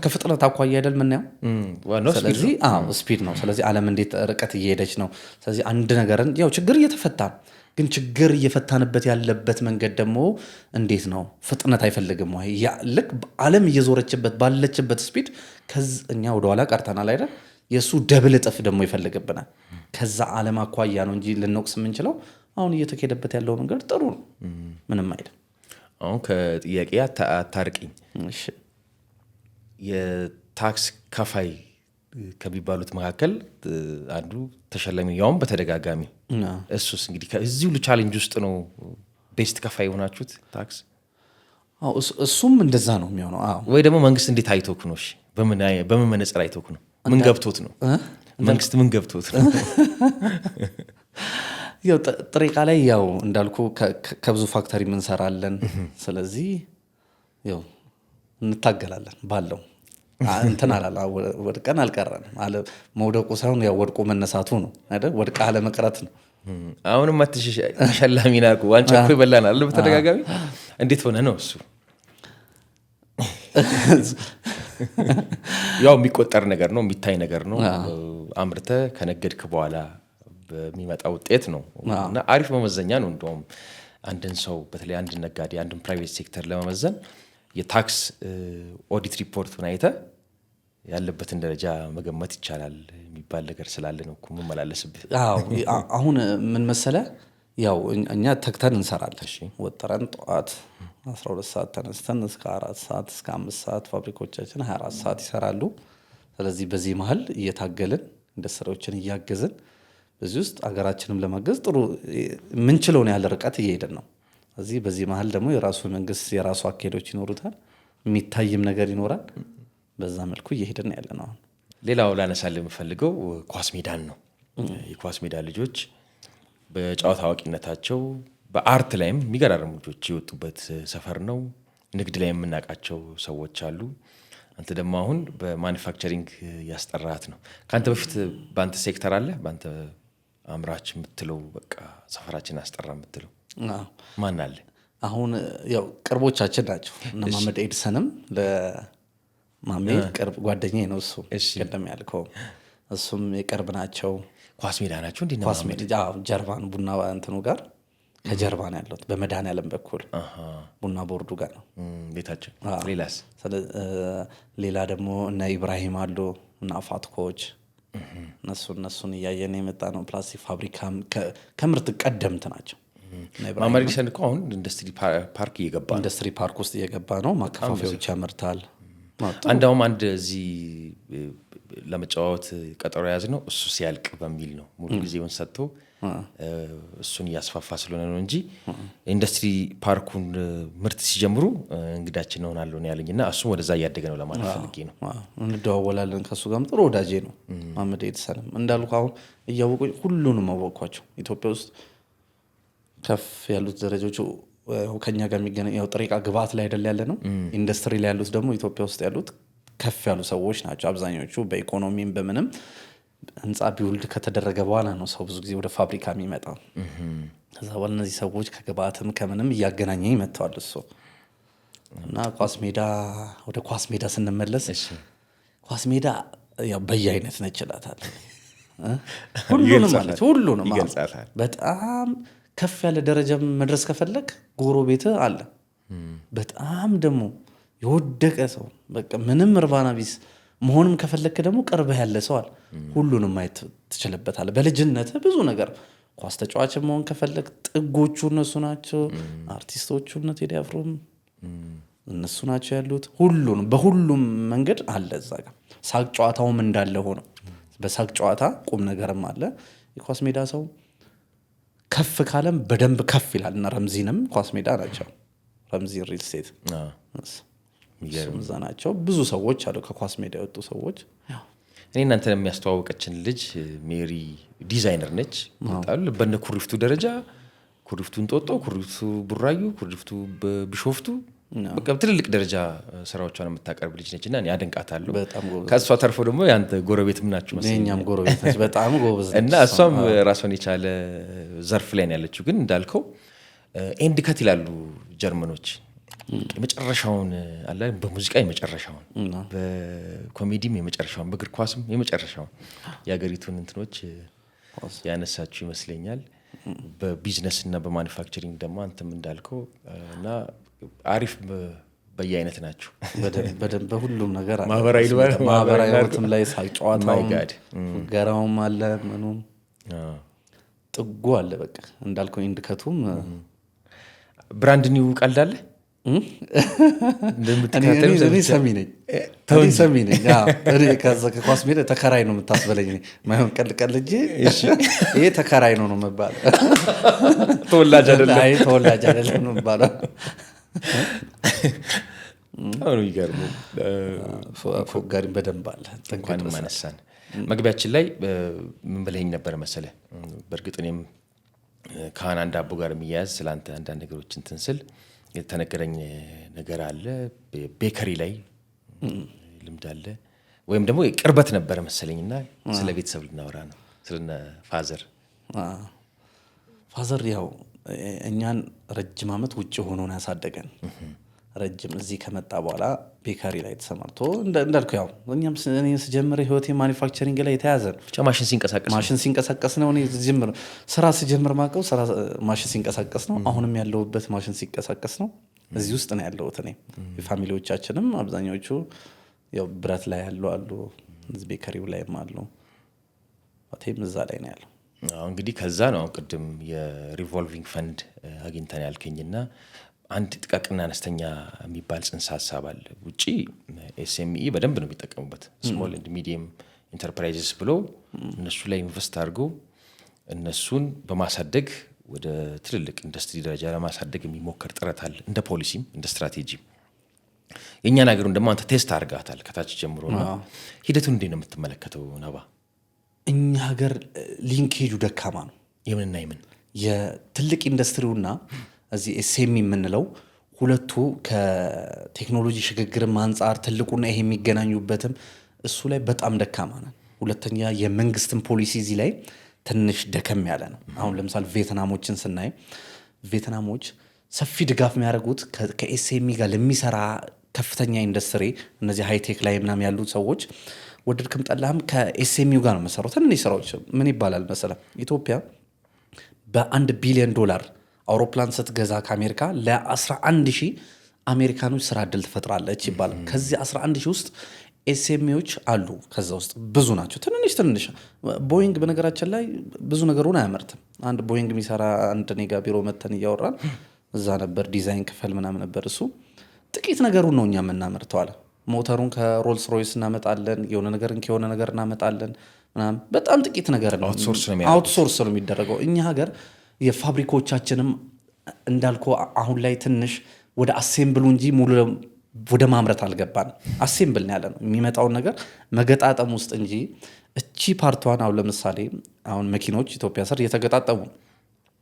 ከፍጥነት አኳያ አይደል ምናየው። ስለዚህ ስፒድ ነው። ስለዚህ ዓለም እንዴት ርቀት እየሄደች ነው። ስለዚህ አንድ ነገርን ያው ችግር እየተፈታ ግን ችግር እየፈታንበት ያለበት መንገድ ደግሞ እንዴት ነው? ፍጥነት አይፈልግም ወይ? ልክ ዓለም እየዞረችበት ባለችበት ስፒድ እኛ ወደኋላ ቀርተናል አይደል? የእሱ ደብል እጥፍ ደግሞ ይፈልግብናል። ከዛ ዓለም አኳያ ነው እንጂ ልንወቅስ የምንችለው አሁን እየተካሄደበት ያለው መንገድ ጥሩ ነው፣ ምንም አይደል። አሁን ከጥያቄ አታርቅኝ። የታክስ ከፋይ ከሚባሉት መካከል አንዱ ተሸላሚ ያውም በተደጋጋሚ እሱስ እንግዲህ ከዚህ ሁሉ ቻሌንጅ ውስጥ ነው ቤስት ከፋይ የሆናችሁት ታክስ? እሱም እንደዛ ነው የሚሆነው። ወይ ደግሞ መንግስት እንዴት አይቶክ ነው? በምን መነጽር አይቶክ ነው? ምን ገብቶት ነው? መንግስት ምን ገብቶት ነው? ያው ጥሬ ዕቃ ላይ ያው እንዳልኩ ከብዙ ፋክተሪ እንሰራለን። ስለዚህ ያው እንታገላለን ባለው እንትን አላላ ወድቀን አልቀረንም። መውደቁ ሳይሆን ያው ወድቆ መነሳቱ ነው አይደል? ወድቃ አለመቅረት ነው። አሁንም ተሸላሚ ናኩ ዋንጫ እኮ ይበላናል በተደጋጋሚ። እንዴት ሆነ ነው እሱ? ያው የሚቆጠር ነገር ነው፣ የሚታይ ነገር ነው። አምርተ ከነገድክ በኋላ በሚመጣ ውጤት ነው እና አሪፍ መመዘኛ ነው። እንደውም አንድን ሰው በተለይ አንድን ነጋዴ አንድን ፕራይቬት ሴክተር ለመመዘን የታክስ ኦዲት ሪፖርቱን አይተህ ያለበትን ደረጃ መገመት ይቻላል የሚባል ነገር ስላለ ነው እኮ መመላለስብህ። አሁን ምን መሰለህ፣ ያው እኛ ተግተን እንሰራለን። ወጥረን ጠዋት 12 ሰዓት ተነስተን እስከ 4 ሰዓት እስከ 5 ሰዓት ፋብሪካዎቻችን 24 ሰዓት ይሰራሉ። ስለዚህ በዚህ መሀል እየታገልን ኢንዱስትሪዎችን እያገዝን በዚህ ውስጥ ሀገራችንም ለማገዝ ጥሩ ምንችለውን ያለ ርቀት እየሄድን ነው። በዚህ መሀል ደግሞ የራሱ መንግስት የራሱ አካሄዶች ይኖሩታል፣ የሚታይም ነገር ይኖራል። በዛ መልኩ እየሄድን ያለ ነው። ሌላው ላነሳል የምፈልገው ኳስ ሜዳን ነው። የኳስ ሜዳ ልጆች በጨዋታ አዋቂነታቸው በአርት ላይም የሚገራርሙ ልጆች የወጡበት ሰፈር ነው። ንግድ ላይ የምናውቃቸው ሰዎች አሉ። አንተ ደግሞ አሁን በማኒፋክቸሪንግ ያስጠራት ነው። ከአንተ በፊት በአንተ ሴክተር አለ በአንተ አምራች የምትለው በቃ ሰፈራችን አስጠራ የምትለው ማን አለ? አሁን ያው ቅርቦቻችን ናቸው። እነ ማመድ ኤድሰንም ለማሜ ቅርብ ጓደኛዬ ነው። እሱ ቀደም ያልከው እሱም የቅርብ ናቸው። ኳስ ሜዳ ናቸው። እንዴ ኳስ ሜዳ ጀርባን ቡና እንትኑ ጋር ከጀርባ ነው ያለው። በመድኃኔዓለም በኩል ቡና ቦርዱ ጋር ነው ቤታቸው። ሌላስ? ሌላ ደግሞ እነ ኢብራሂም አሉ እና ፋትኮች እነሱን እያየን የመጣ ነው። ፕላስቲክ ፋብሪካ ከምርት ቀደምት ናቸው። ማመድ ኤዲሰን እኮ አሁን ኢንዱስትሪ ፓርክ እየገባ ነው። ኢንዱስትሪ ፓርክ ውስጥ እየገባ ነው። ማከፋፈያዎች ያመርታል። አንዳውም አንድ እዚህ ለመጫወት ቀጠሮ ያዝ ነው እሱ ሲያልቅ በሚል ነው ሙሉ ጊዜውን ሰጥቶ እሱን እያስፋፋ ስለሆነ ነው እንጂ ኢንዱስትሪ ፓርኩን ምርት ሲጀምሩ እንግዳችን እንሆናለሁ ያለኝና እሱ ወደዛ እያደገ ነው ለማለት ፈልጌ ነው። እንደዋወላለን ከሱ ጋርም ጥሩ ወዳጄ ነው ማመድ ኤዲሰንም። እንዳልኩ አሁን እያወቁኝ ሁሉንም አወቅኳቸው። ኢትዮጵያ ውስጥ ከፍ ያሉት ደረጃዎች ከኛ ጋር የሚገናኝ ያው ጥሬ ዕቃ ግብአት ላይ አይደል ያለ ነው። ኢንዱስትሪ ላይ ያሉት ደግሞ ኢትዮጵያ ውስጥ ያሉት ከፍ ያሉ ሰዎች ናቸው አብዛኞቹ። በኢኮኖሚም በምንም ህንፃ ቢውልድ ከተደረገ በኋላ ነው ሰው ብዙ ጊዜ ወደ ፋብሪካ የሚመጣው። ከዛ በኋላ እነዚህ ሰዎች ከግብአትም ከምንም እያገናኘኝ መጥተዋል እሱ እና ወደ ኳስ ሜዳ ስንመለስ ኳስ ሜዳ ያው በየአይነት ነች እላታለሁ። ሁሉንም ማለት ሁሉንም በጣም ከፍ ያለ ደረጃ መድረስ ከፈለግ ጎሮ ቤት አለ። በጣም ደግሞ የወደቀ ሰው በቃ ምንም እርባና ቢስ መሆንም ከፈለክ ደግሞ ቅርብህ ያለ ሰው አለ። ሁሉንም ማየት ትችልበታለህ። በልጅነት ብዙ ነገር ኳስ ተጫዋች መሆን ከፈለክ ጥጎቹ እነሱ ናቸው። አርቲስቶቹ እነ ቴዲ አፍሮም እነሱ ናቸው ያሉት። ሁሉንም በሁሉም መንገድ አለ እዛ ጋር። ሳቅ ጨዋታውም እንዳለ ሆኖ በሳቅ ጨዋታ ቁም ነገርም አለ። የኳስ ሜዳ ሰው ከፍ ካለም በደንብ ከፍ ይላል እና ረምዚንም ኳስ ሜዳ ናቸው። ረምዚ ሪል ስቴት እዛ ናቸው። ብዙ ሰዎች አሉ ከኳስ ሜዳ የወጡ ሰዎች። እኔ እናንተን የሚያስተዋወቀችን ልጅ ሜሪ ዲዛይነር ነች። በነ ኩሪፍቱ ደረጃ ኩሪፍቱ እንጦጦ፣ ኩሪፍቱ ቡራዩ፣ ኩሪፍቱ ቢሾፍቱ በቃ ትልልቅ ደረጃ ስራዎቿን የምታቀርብ ልጅ ነች እና እኔ አደንቃታለሁ። ከእሷ ተርፎ ደግሞ ያንተ ጎረቤትም ናችሁ መሰለኝ። እኛም ጎረቤቶች በጣም ጎበዝ እና እሷም ራሷን የቻለ ዘርፍ ላይ ነው ያለችው። ግን እንዳልከው ኤንድ ከት ይላሉ ጀርመኖች። የመጨረሻውን አለ በሙዚቃ የመጨረሻውን፣ በኮሜዲም የመጨረሻውን፣ በእግር ኳስም የመጨረሻውን የሀገሪቱን እንትኖች ያነሳችሁ ይመስለኛል። በቢዝነስ እና በማኒፋክቸሪንግ ደግሞ አንተም እንዳልከው እና አሪፍ በየአይነት ናቸው። በደንብ በሁሉም ነገር አለ። ማህበራዊ ህይወትም ላይ ሳቅ ጨዋታውም ገራውም አለ፣ ምኑም ጥጉ አለ። በቃ እንዳልከው ኢንድከቱም ብራንድ ኒው ቀልድ አለ። እኔ ሰሚ ነኝ። ከኳስ ሜዳ ተከራይ ነው የምታስበለኝ። ማይሆን ቀልድ ቀልጄ ይሄ ተከራይ ነው የምባለው። ተወላጅ አይደለም ነው የምባለው። አሁን ይገርሙ ፎጋሪም በደንብ አለ። እንኳን ማነሳን መግቢያችን ላይ ምን ብለኸኝ ነበር መሰለህ? በእርግጥ እኔም ከአንድ አቦ ጋር የሚያያዝ ስለአንተ አንዳንድ ነገሮች እንትን ስል የተነገረኝ ነገር አለ። ቤከሪ ላይ ልምድ አለ ወይም ደግሞ ቅርበት ነበረ መሰለኝና ስለ ቤተሰብ ልናወራ ነው። ስለነ ፋዘር ያው እኛን ረጅም ዓመት ውጭ ሆኖ ነው ያሳደገን። ረጅም እዚህ ከመጣ በኋላ ቤከሪ ላይ ተሰማርቶ እንዳልኩ ያው እኛም እኔ ስጀምር ህይወቴ ማኒፋክቸሪንግ ላይ የተያዘ ነው። ማሽን ሲንቀሳቀስ ነው። እኔ ስጀምር ስራ ስጀምር ማቀው ስራ ማሽን ሲንቀሳቀስ ነው። አሁንም ያለውበት ማሽን ሲንቀሳቀስ ነው። እዚህ ውስጥ ነው ያለሁት እኔ። ፋሚሊዎቻችንም አብዛኞቹ ያው ብረት ላይ አሉ፣ እዚህ ቤከሪው ላይም አሉ። ወቴም እዛ ላይ ነው ያለው። እንግዲህ ከዛ ነው ቅድም የሪቮልቪንግ ፈንድ አግኝተን ያልከኝና አንድ ጥቃቅንና አነስተኛ የሚባል ጽንሰ ሀሳብ አለ። ውጪ ኤስኤምኢ በደንብ ነው የሚጠቀሙበት። ስሞል ኤንድ ሚዲየም ኢንተርፕራይዝስ ብሎ እነሱ ላይ ኢንቨስት አድርገው እነሱን በማሳደግ ወደ ትልልቅ ኢንዱስትሪ ደረጃ ለማሳደግ የሚሞከር ጥረት አለ፣ እንደ ፖሊሲም እንደ ስትራቴጂም። የእኛን ሀገሩን ደግሞ አንተ ቴስት አድርጋታል ከታች ጀምሮ ነው። ሂደቱን እንዴት ነው የምትመለከተው ነባ? እኛ ሀገር ሊንኬጁ ደካማ ነው። የምንና የምን የትልቅ ኢንዱስትሪውና እዚህ ኤስኤም የምንለው ሁለቱ ከቴክኖሎጂ ሽግግርም አንጻር ትልቁና ይሄ የሚገናኙበትም እሱ ላይ በጣም ደካማ ነን። ሁለተኛ የመንግስትን ፖሊሲ እዚህ ላይ ትንሽ ደከም ያለ ነው። አሁን ለምሳሌ ቬትናሞችን ስናይ ቬትናሞች ሰፊ ድጋፍ የሚያደርጉት ከኤስኤም ጋር ለሚሰራ ከፍተኛ ኢንዱስትሪ እነዚህ ሃይቴክ ላይ ምናምን ያሉት ሰዎች ወደድክም ጠላህም ከኤስኤም ጋር ነው መሰራው። ትንሽ ስራዎች ምን ይባላል መሰለ ኢትዮጵያ $1 ቢሊዮን አውሮፕላን ስትገዛ ከአሜሪካ ለ11,000 አሜሪካኖች ስራ ዕድል ትፈጥራለች ይባላል። ከዚህ 11,000 ውስጥ ኤስኤምዎች አሉ። ከዛ ውስጥ ብዙ ናቸው ትንንሽ። ቦይንግ በነገራችን ላይ ብዙ ነገሩን አያመርትም። አንድ ቦይንግ የሚሰራ አንድ ኔጋ ቢሮ መተን እያወራን እዛ ነበር፣ ዲዛይን ክፍል ምናምን ነበር። እሱ ጥቂት ነገሩን ነው እኛ የምናመርተው አለ። ሞተሩን ከሮልስ ሮይስ እናመጣለን፣ የሆነ ነገርን ከሆነ ነገር እናመጣለን ምናምን። በጣም ጥቂት ነገር ነው፣ አውትሶርስ ነው የሚደረገው። እኛ ሀገር የፋብሪካዎቻችንም እንዳልኩ አሁን ላይ ትንሽ ወደ አሴምብሉ እንጂ ሙሉ ወደ ማምረት አልገባን። አሴምብል ነው ያለ ነው የሚመጣውን ነገር መገጣጠም ውስጥ እንጂ እቺ ፓርቷን አሁን ለምሳሌ አሁን መኪኖች ኢትዮጵያ ስር እየተገጣጠሙ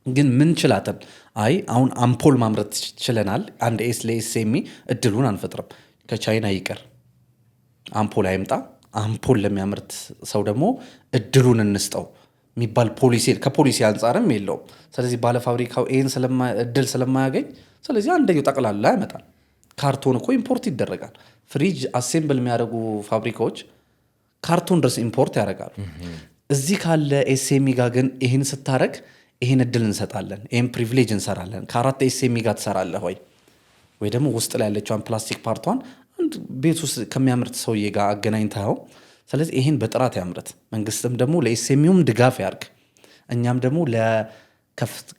ግን ምን ችላተን አሁን አምፖል ማምረት ችለናል። አንድ ለኤስኤምኢ እድሉን አንፈጥርም። ከቻይና ይቀር አምፖል አይምጣ፣ አምፖል ለሚያመርት ሰው ደግሞ እድሉን እንስጠው የሚባል ፖሊሲ ከፖሊሲ አንጻርም የለውም። ስለዚህ ባለፋብሪካው ይህን እድል ስለማያገኝ ስለዚህ አንደኛው ጠቅላላ ያመጣል። ካርቶን እኮ ኢምፖርት ይደረጋል። ፍሪጅ አሴምብል የሚያደርጉ ፋብሪካዎች ካርቶን ድረስ ኢምፖርት ያደርጋሉ። እዚህ ካለ ኤስኤምኢ ጋር ግን ይህን ስታረግ ይህን እድል እንሰጣለን፣ ይህን ፕሪቪሌጅ እንሰራለን። ከ4 ኤስኤምኢ ጋር ትሰራለህ ወይ ደግሞ ውስጥ ላይ ያለችዋን ፕላስቲክ ፓርቷን አንድ ቤት ውስጥ ከሚያምርት ሰውዬ ጋር አገናኝተኸው ስለዚህ ይህን በጥራት ያምረት። መንግስትም ደግሞ ለኤስኤምኢውም ድጋፍ ያርግ። እኛም ደግሞ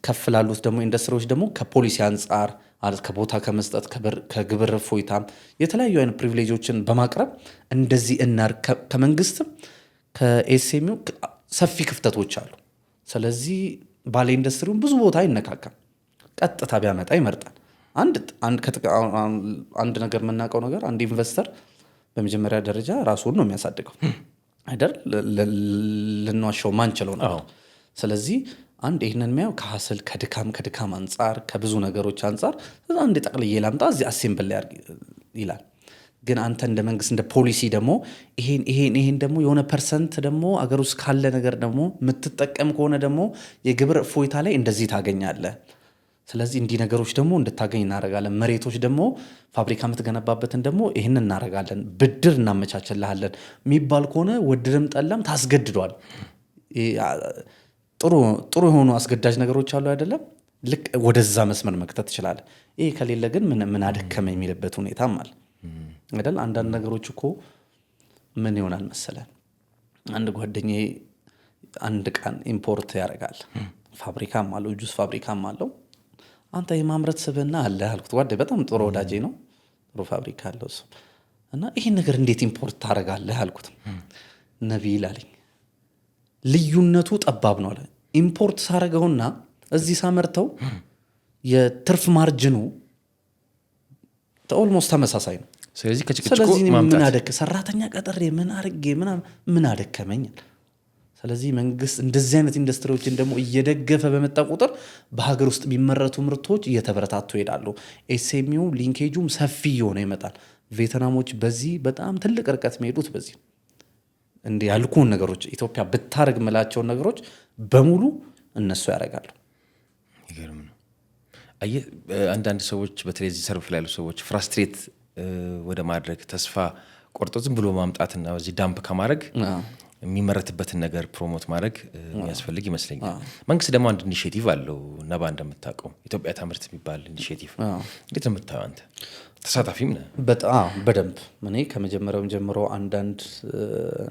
ከፍ ላሉት ደግሞ ኢንዱስትሪዎች ደግሞ ከፖሊሲ አንጻር ከቦታ ከመስጠት ከግብር ፎይታ የተለያዩ አይነት ፕሪቪሌጆችን በማቅረብ እንደዚህ እናር ከመንግስትም ከኤስኤምዩ ሰፊ ክፍተቶች አሉ። ስለዚህ ባለ ኢንዱስትሪውን ብዙ ቦታ አይነካካም። ቀጥታ ቢያመጣ ይመርጣል። አንድ ነገር የምናውቀው ነገር አንድ ኢንቨስተር በመጀመሪያ ደረጃ ራሱን ነው የሚያሳድገው አይደል? ልንዋሸው ማንችለው ነው። ስለዚህ አንድ ይህንን የሚያው ከሀስል ከድካም አንጻር ከብዙ ነገሮች አንጻር አንድ ጠቅልዬ ላምጣ እዚህ አሴምብል ላይ ይላል። ግን አንተ እንደ መንግስት እንደ ፖሊሲ ደግሞ ይሄን ደግሞ የሆነ ፐርሰንት ደግሞ አገር ውስጥ ካለ ነገር ደግሞ የምትጠቀም ከሆነ ደግሞ የግብር እፎይታ ላይ እንደዚህ ታገኛለህ። ስለዚህ እንዲህ ነገሮች ደግሞ እንድታገኝ እናደርጋለን። መሬቶች ደግሞ ፋብሪካ የምትገነባበትን ደግሞ ይህን እናደርጋለን፣ ብድር እናመቻችልሃለን የሚባል ከሆነ ወድድም ጠላም ታስገድዷል። ጥሩ የሆኑ አስገዳጅ ነገሮች አሉ አይደለም? ልክ ወደዛ መስመር መክተት ትችላለህ። ይሄ ከሌለ ግን ምን አደከመ የሚልበት ሁኔታም አለ አይደል? አንዳንድ ነገሮች እኮ ምን ይሆናል መሰለህ፣ አንድ ጓደኛዬ አንድ ቀን ኢምፖርት ያደርጋል። ፋብሪካም አለው፣ ጁስ ፋብሪካም አለው። አንተ የማምረት ስብዕና አለ አልኩት። ጓደኛዬ በጣም ጥሩ ወዳጄ ነው፣ ጥሩ ፋብሪካ አለው እሱ እና ይሄን ነገር እንዴት ኢምፖርት ታደርጋለህ አልኩት። ነቢል አለኝ ልዩነቱ ጠባብ ነው አለ። ኢምፖርት ሳረገውና እዚህ ሳመርተው የትርፍ ማርጅኑ ኦልሞስት ተመሳሳይ ነው። ስለዚህ ምን አደከ ሰራተኛ ቀጥሬ ምን አርጌ ምን አደከመኛል። ስለዚህ መንግስት እንደዚህ አይነት ኢንዱስትሪዎችን ደግሞ እየደገፈ በመጣ ቁጥር በሀገር ውስጥ የሚመረቱ ምርቶች እየተበረታቱ ይሄዳሉ። ኤስኤምዩ ሊንኬጁም ሰፊ እየሆነ ይመጣል። ቬትናሞች በዚህ በጣም ትልቅ ርቀት የሚሄዱት በዚህ እንዲህ ያልኩን ነገሮች ኢትዮጵያ ብታረግ ምላቸውን ነገሮች በሙሉ እነሱ ያደርጋሉ። ይገርም ነው። አየህ አንዳንድ ሰዎች በተለይ እዚህ ሰርፍ ላይ ያሉ ሰዎች ፍራስትሬት ወደ ማድረግ ተስፋ ቆርጦ ዝም ብሎ ማምጣትና እዚህ ዳምፕ ከማድረግ የሚመረትበትን ነገር ፕሮሞት ማድረግ የሚያስፈልግ ይመስለኛል። መንግስት ደግሞ አንድ ኢኒሼቲቭ አለው ነባ እንደምታውቀው ኢትዮጵያ ታምርት የሚባል ኢኒሼቲቭ። እንዴት ነው የምታየው አንተ? ተሳታፊም ነህ? በጣም በደንብ እኔ ከመጀመሪያውም ጀምሮ አንዳንድ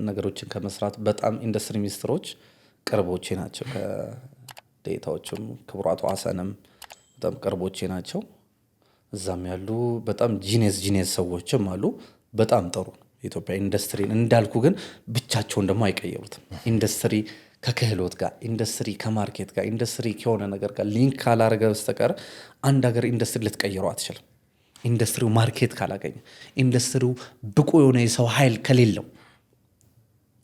ነገሮችን ከመስራት በጣም ኢንዱስትሪ ሚኒስትሮች ቅርቦቼ ናቸው። ከዴታዎችም ክቡራቱ ሀሰንም በጣም ቅርቦቼ ናቸው። እዛም ያሉ በጣም ጂኔስ ሰዎችም አሉ። በጣም ጥሩ የኢትዮጵያ ኢንዱስትሪን እንዳልኩ ግን ብቻቸውን ደግሞ አይቀየሩትም። ኢንዱስትሪ ከክህሎት ጋር፣ ኢንዱስትሪ ከማርኬት ጋር፣ ኢንዱስትሪ ከሆነ ነገር ጋር ሊንክ ካላረገ በስተቀር አንድ ሀገር ኢንዱስትሪ ልትቀይረው አትችልም። ኢንዱስትሪው ማርኬት ካላገኘ፣ ኢንዱስትሪው ብቁ የሆነ የሰው ኃይል ከሌለው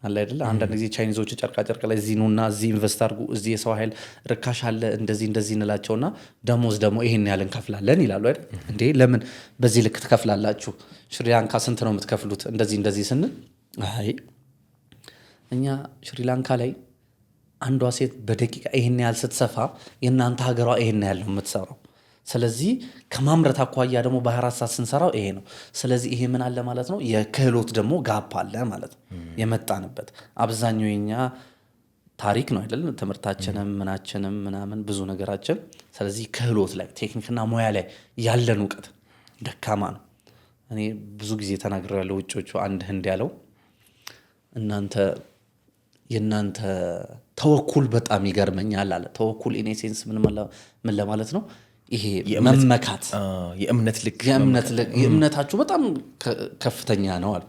አለ አይደለ? አንዳንድ ጊዜ ቻይኒዞች ጨርቃ ላይ እዚህ ኑና እዚህ ኢንቨስት አድርጉ፣ እዚህ የሰው ኃይል ርካሽ አለ፣ እንደዚህ እንላቸውና ደሞዝ ደግሞ ይሄን ያህል እንከፍላለን ይላሉ አይደል? እንዴ ለምን በዚህ ልክ ትከፍላላችሁ? ሽሪላንካ ስንት ነው የምትከፍሉት? እንደዚህ ስንል አይ እኛ ሽሪላንካ ላይ አንዷ ሴት በደቂቃ ይሄን ያህል ስትሰፋ የእናንተ ሀገሯ ይሄን ያህል ነው የምትሰራው። ስለዚህ ከማምረት አኳያ ደግሞ በ24 ሰዓት ስንሰራው ይሄ ነው። ስለዚህ ይሄ ምን አለ ማለት ነው፣ የክህሎት ደግሞ ጋፕ አለ ማለት ነው። የመጣንበት አብዛኛው የኛ ታሪክ ነው አይደል? ትምህርታችንም ምናችንም ምናምን ብዙ ነገራችን። ስለዚህ ክህሎት ላይ ቴክኒክና ሙያ ላይ ያለን እውቀት ደካማ ነው። እኔ ብዙ ጊዜ ተናግሬው ያለው ውጮቹ አንድ ህንድ ያለው የእናንተ ተወኩል በጣም ይገርመኛል አለ። ተወኩል ኢኔሴንስ ምን ለማለት ነው? ይሄ መመካት የእምነት ልክ የእምነታችሁ በጣም ከፍተኛ ነው አለ።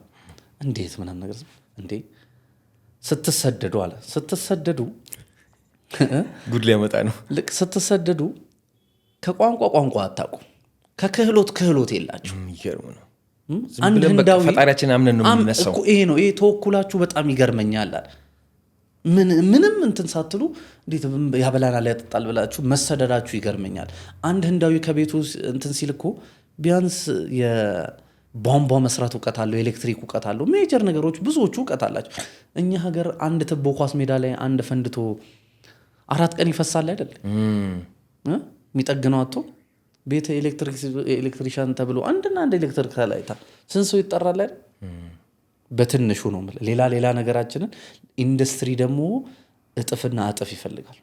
እንዴት ምናምን ነገር እንዴ ስትሰደዱ አለ ስትሰደዱ ጉድ ሊያመጣ ነው። ልክ ስትሰደዱ ከቋንቋ አታውቁም፣ ከክህሎት የላችሁ። ይገርም ነው። አንድ ህንዳዊ ፈጣሪያችን አምነን ነው የምንነሳው። ይሄ ነው ይሄ ተወኩላችሁ በጣም ይገርመኛል አለ። ምንም እንትን ሳትሉ እንዴት ያበላናል ያጠጣል ብላችሁ መሰደዳችሁ ይገርመኛል። አንድ ህንዳዊ ከቤቱ እንትን ሲል እኮ ቢያንስ የቧንቧ መስራት እውቀት አለው፣ ኤሌክትሪክ እውቀት አለው፣ ሜጀር ነገሮች ብዙዎቹ እውቀት አላቸው። እኛ ሀገር አንድ ትቦ ኳስ ሜዳ ላይ አንድ ፈንድቶ 4 ቀን ይፈሳል አይደል? የሚጠግነው አቶ ቤተ ኤሌክትሪሻን ተብሎ አንድ ኤሌክትሪክ ተላይታ ስንት ሰው ይጠራል አይደል? በትንሹ ነው። ሌላ ነገራችንን ኢንዱስትሪ ደግሞ እጥፍና እጥፍ ይፈልጋል።